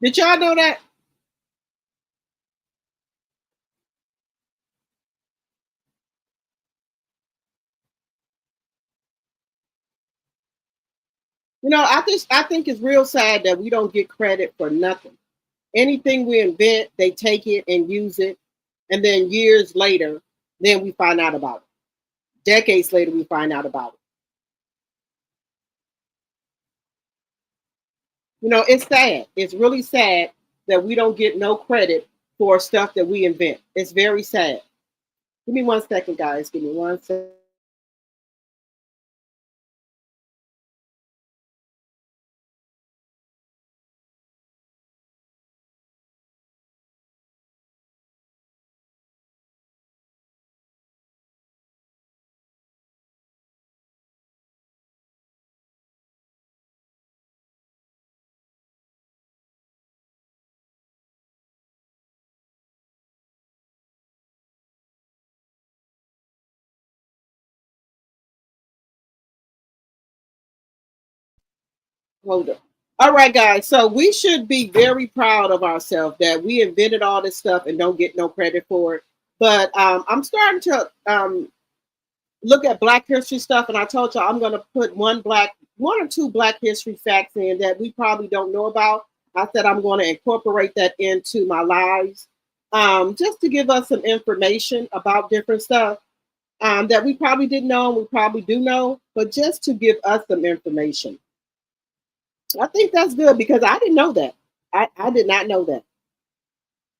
Did y'all know that? You know, I think it's real sad that we don't get credit for nothing. Anything we invent, they take it and use it, and then years later, then we find out about it. Decades later, we find out about it. You know, it's sad. It's really sad that we don't get no credit for stuff that we invent. It's very sad. Give me 1 second, guys. Give me 1 second. Hold up. All right, guys. So we should be very proud of ourselves that we invented all this stuff and don't get no credit for it. But I'm starting to look at Black history stuff, and I told y'all I'm going to put one or two Black history facts in that we probably don't know about. I said I'm going to incorporate that into my lives, just to give us some information about different stuff that we probably didn't know and we probably do know, but just to give us some information. I think that's good because I didn't know that. I did not know that.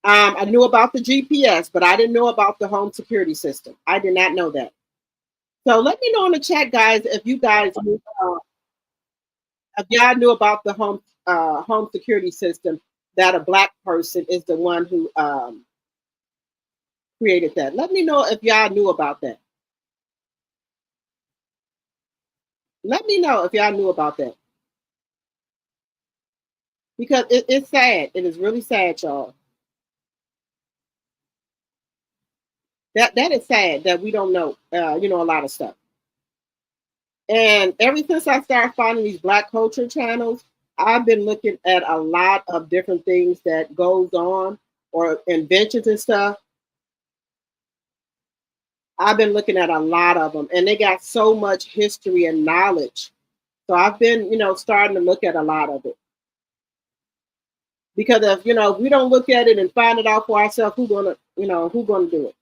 I knew about the GPS, but I didn't know about the home security system. I did not know that. So let me know in the chat, guys, if you guys knew, if y'all knew about the home security system, that a Black person is the one who created that. Let me know if y'all knew about that. Let me know if y'all knew about that. Because it's sad. It is really sad, y'all. That is sad that we don't know, a lot of stuff. And ever since I started finding these Black culture channels, I've been looking at a lot of different things that goes on or inventions and stuff. I've been looking at a lot of them, and they got so much history and knowledge. So I've been, starting to look at a lot of it. Because if we don't look at it and find it out for ourselves, who's gonna do it?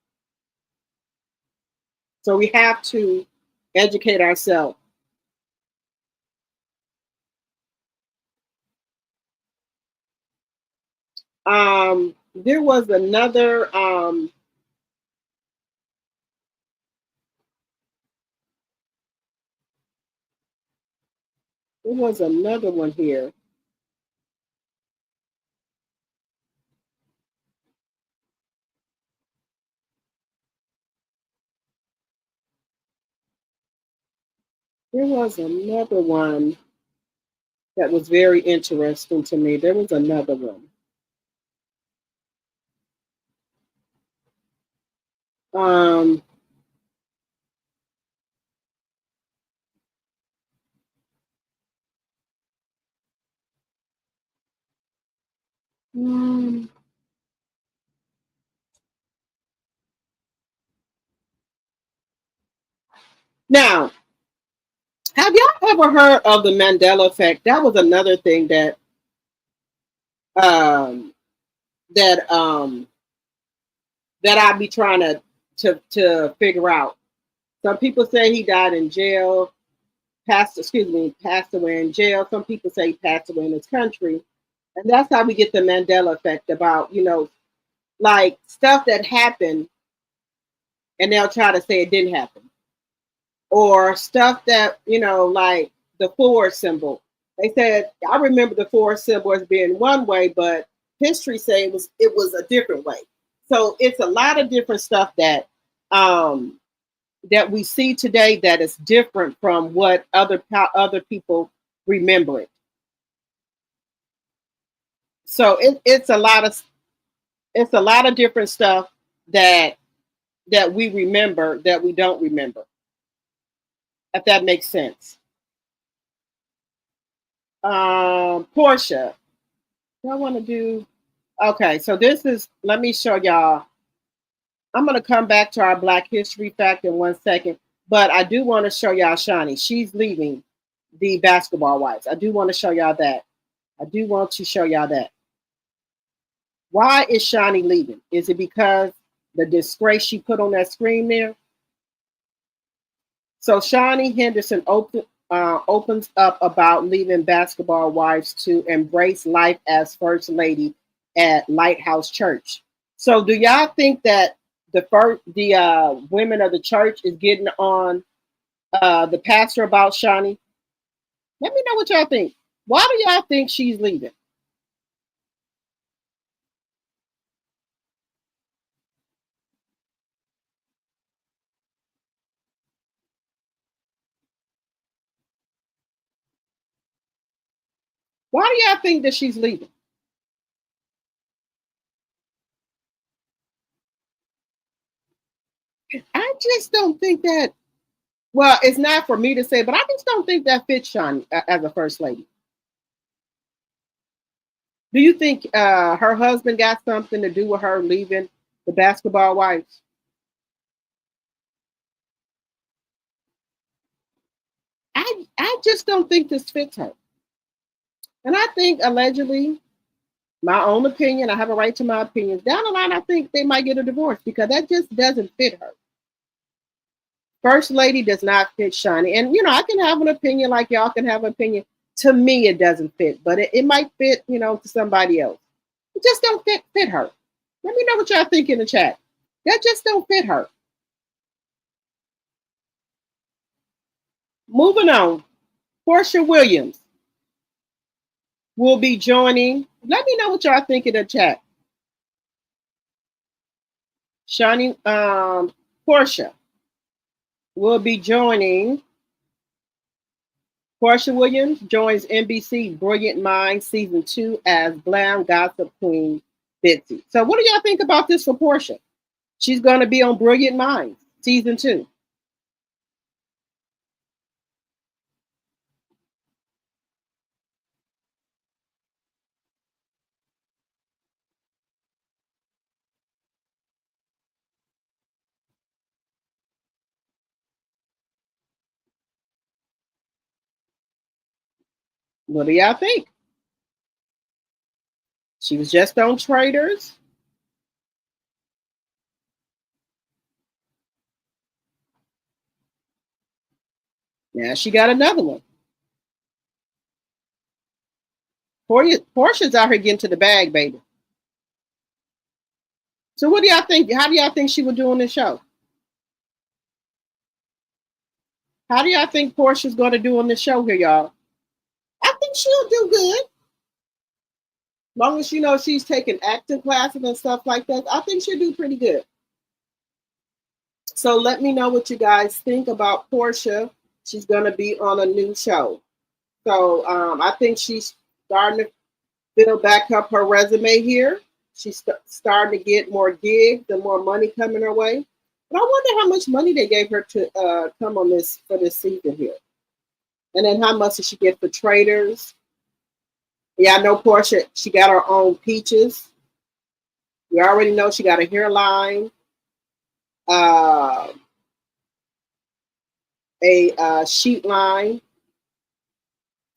So we have to educate ourselves. There was another one here. There was another one that was very interesting to me. There was another one. Um, hmm, now, have y'all ever heard of the Mandela effect? That was another thing that um, that that I'd be trying to figure out. Some people say he died in jail, passed away in jail. Some people say he passed away in his country. And that's how we get the Mandela effect about, like stuff that happened and they'll try to say it didn't happen. Or stuff that, like the Ford symbol. They said, I remember the Ford symbol as being one way, but history say it was a different way. So it's a lot of different stuff that that we see today that is different from what other people remember it. So it's a lot of different stuff that we remember that we don't remember, if that makes sense. Porsha, what I want to do. Okay, so let me show y'all. I'm going to come back to our Black history fact in 1 second, but I do want to show y'all Shani. She's leaving the Basketball Wives. I do want to show y'all that. Why is Shani leaving? Is it because the disgrace she put on that screen there? So Shani Henderson opens up about leaving Basketball Wives to embrace life as First Lady at Lighthouse Church. So do y'all think that the women of the church is getting on the pastor about Shani? Let me know what y'all think. Why do y'all think she's leaving? Why do y'all think that she's leaving? I just don't think that. Well, it's not for me to say, but I just don't think that fits Shani as a first lady. Do you think her husband got something to do with her leaving The basketball wives. I just don't think this fits her. And I think allegedly, my own opinion, I have a right to my opinions. Down the line, I think they might get a divorce because that just doesn't fit her. First lady does not fit Shani. And I can have an opinion like y'all can have an opinion. To me, it doesn't fit, but it might fit, to somebody else. It just don't fit her. Let me know what y'all think in the chat. That just don't fit her. Moving on. Porsha Williams will be joining. Let me know what y'all think in the chat. Shani, Porsha will be joining. Porsha Williams joins NBC Brilliant Minds Season 2 as Glam Gossip Queen Bitsy. So what do y'all think about this for Porsha? She's going to be on Brilliant Minds Season 2. What do y'all think? She was just on Traders. Now she got another one. Porsha's out here getting to the bag, baby. So what do y'all think? How do y'all think she would do on this show? How do y'all think Porsha's going to do on the show here, y'all? I think she'll do good. As long as she's taking acting classes and stuff like that, I think she'll do pretty good. So let me know what you guys think about Porsha. She's going to be on a new show. So I think she's starting to build back up her resume here. She's starting to get more gigs and more money coming her way. But I wonder how much money they gave her to come on for this season here. And then how much did she get for Traders? Yeah, I know Porsha, she got her own peaches. We already know she got a hairline. A sheet line.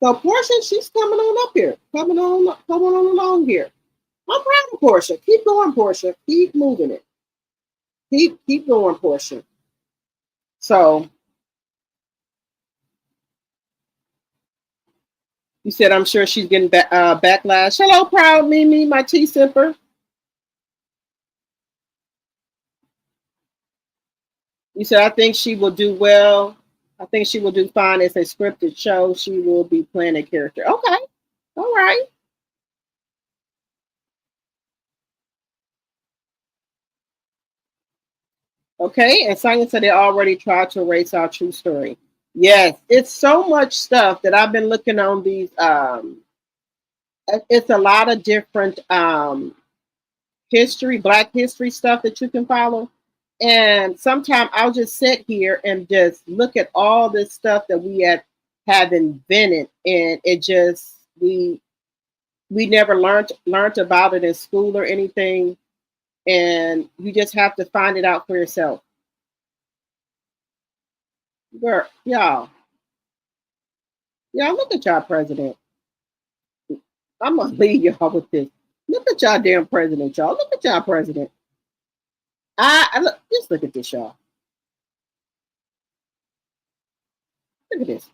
So Porsha, she's coming on up here. Coming on along here. I'm proud of Porsha. Keep going, Porsha. Keep moving it. Keep going, Porsha. So you said I'm sure she's getting backlash. Hello, proud Mimi, my tea sipper. You said I think she will do well. I think she will do fine as a scripted show. She will be playing a character. Okay. All right. Okay. And Sonia said they already tried to erase our true story. Yes. It's so much stuff that I've been looking on these. It's a lot of different Black history stuff that you can follow. And sometimes I'll just sit here and just look at all this stuff that we have invented, and it just we never learned about it in school or anything, and you just have to find it out for yourself. Girl, y'all, look at y'all president. I'm gonna leave y'all with this. Look at y'all damn president, y'all. Look at y'all president. Just look at this, y'all. Look at this.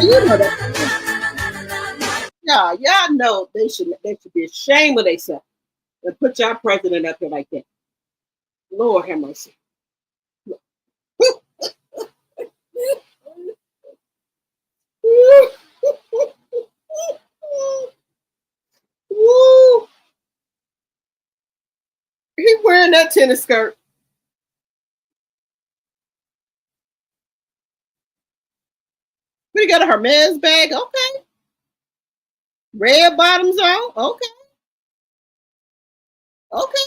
You know that. Y'all know they should be ashamed of themselves and put y'all president up here like that. Lord have mercy. Woo. He wearing that tennis skirt. But he got a Hermes bag. Okay. Red bottoms on. Okay. Okay.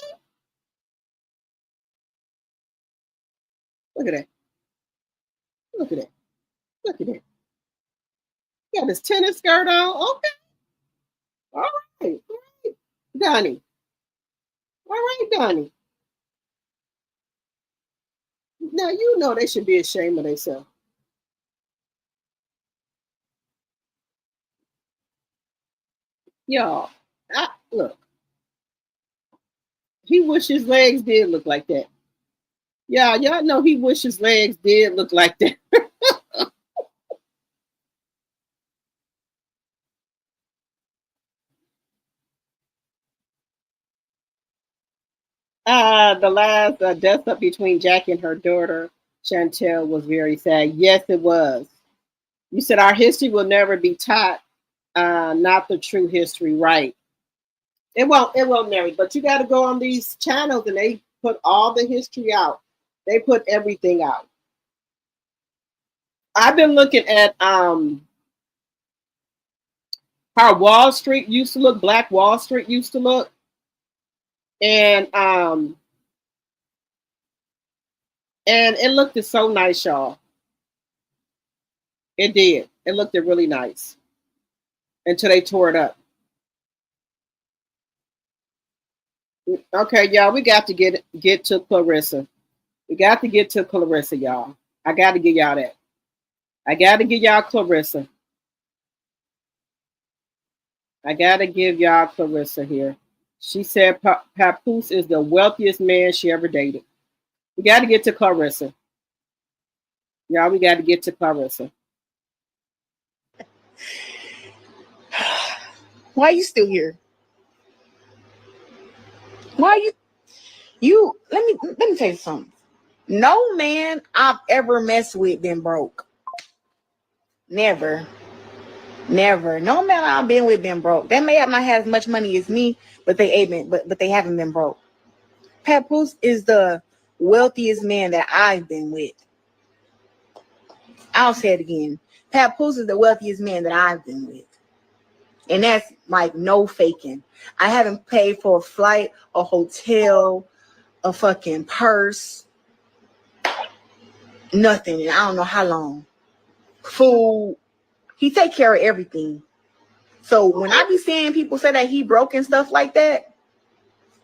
Look at that. Look at that. Look at that. He got his tennis skirt on. Okay. Donnie. All right, Donnie. Now you know they should be ashamed of themselves. Y'all, look. He wish his legs did look like that. Yeah, y'all know he wish his legs did look like that. The last death up between Jackie and her daughter, Chantel, was very sad. Yes, it was. You said our history will never be taught, not the true history, right? It won't never, but you got to go on these channels and they put all the history out. They put everything out. I've been looking at how Wall Street used to look, Black Wall Street used to look. And it looked so nice, y'all. It did. It looked really nice until they tore it up. Okay, y'all, we got to get to Clarissa. We got to get to Clarissa, y'all. I got to give y'all that. I got to give y'all Clarissa. I got to give y'all Clarissa here. She said Papoose is the wealthiest man she ever dated. We got to get to Clarissa. Y'all, we got to get to Clarissa. Why are you still here? Why you let me tell you something. No man I've ever messed with been broke. Never. No man I've been with been broke. They may have not had as much money as me, but they haven't been broke. Papoose is the wealthiest man that I've been with. I'll say it again. Papoose is the wealthiest man that I've been with. And that's like no faking. I haven't paid for a flight, a hotel, a fucking purse, nothing. And I don't know how long. Food. He take care of everything. So when I be seeing people say that he broke and stuff like that,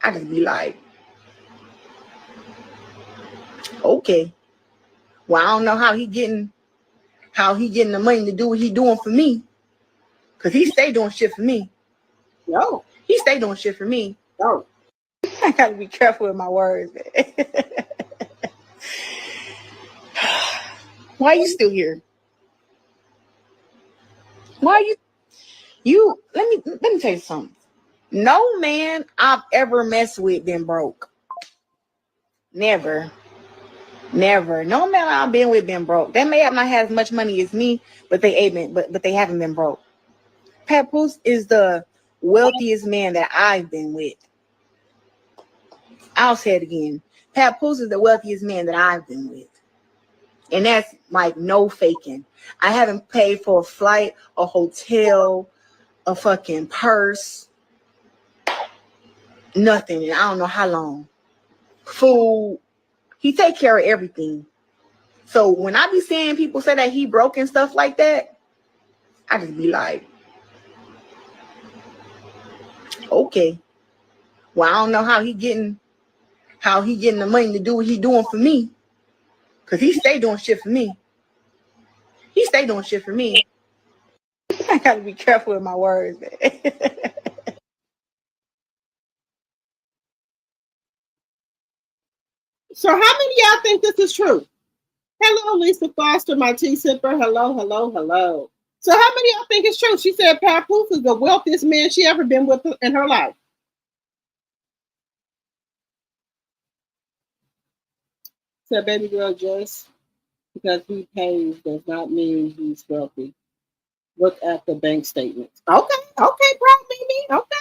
I just be like, okay. Well, I don't know how he getting the money to do what he doing for me. Cause he stay doing shit for me. No. He stay doing shit for me. No. I gotta be careful with my words, man. Why are you still here? Why you let me tell you something. No man I've ever messed with been broke. Never. No man I've been with been broke. They may have not had as much money as me, but they haven't been broke. Papoose is the wealthiest man that I've been with. I'll say it again. Papoose is the wealthiest man that I've been with. And that's like no faking. I haven't paid for a flight, a hotel, a fucking purse, nothing. And I don't know how long. Food. He take care of everything. So when I be seeing people say that he broke and stuff like that, I just be like, okay. Well, I don't know how he getting the money to do what he doing for me. Cause he stay doing shit for me. I gotta be careful with my words, man. So how many of y'all think this is true? Hello, Lisa Foster, my tea sipper. Hello. So how many of y'all think it's true? She said Papoose is the wealthiest man she ever been with in her life. Said baby girl Joyce, because he pays does not mean he's wealthy. Look at the bank statements. Okay, proud Mimi. Okay.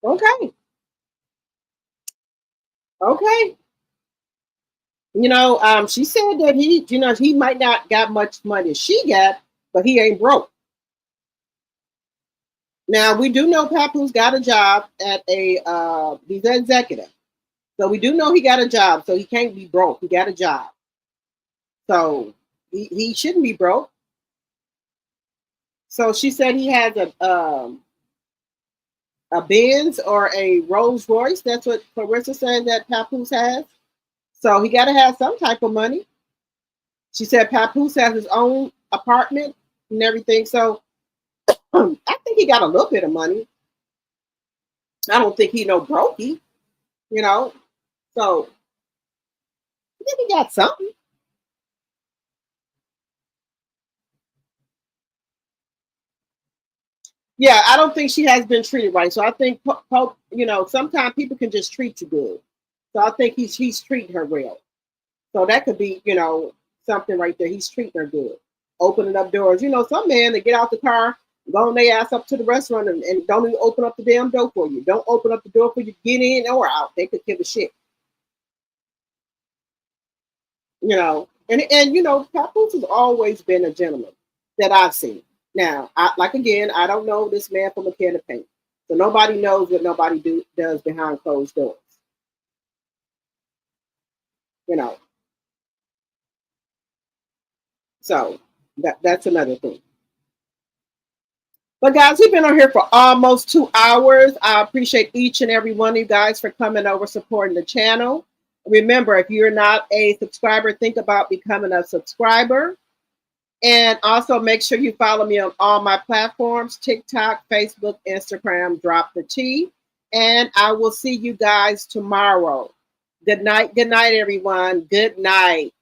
Okay. She said that he might not got much money as she got, but he ain't broke. Now we do know Papoose got a job at a he's an executive. So we do know he got a job, so he can't be broke. He got a job. So he shouldn't be broke. So she said he has a Benz or a Rolls Royce. That's what Clarissa said that Papoose has. So he got to have some type of money. She said Papoose has his own apartment and everything. So I think he got a little bit of money. I don't think he no brokey, you know. So I think he got something. Yeah, I don't think she has been treated right. So I think, you know, sometimes people can just treat you good. So I think he's treating her well. So that could be, you know, something right there. He's treating her good, opening up doors. You know, some man that get out the car, go on their ass up to the restaurant and don't even open up the damn door for you. Don't open up the door for you to get in or out. They could give a shit. You know, and you know, Papoose has always been a gentleman that I've seen. Now, I don't know this man from a can of paint, so nobody knows what nobody does behind closed doors. You know, so that's another thing. But guys, we've been on here for almost 2 hours. I appreciate each and every one of you guys for coming over, supporting the channel. Remember, if you're not a subscriber, think about becoming a subscriber. And also make sure you follow me on all my platforms, TikTok, Facebook, Instagram, Drop the T. And I will see you guys tomorrow. Good night, everyone. Good night.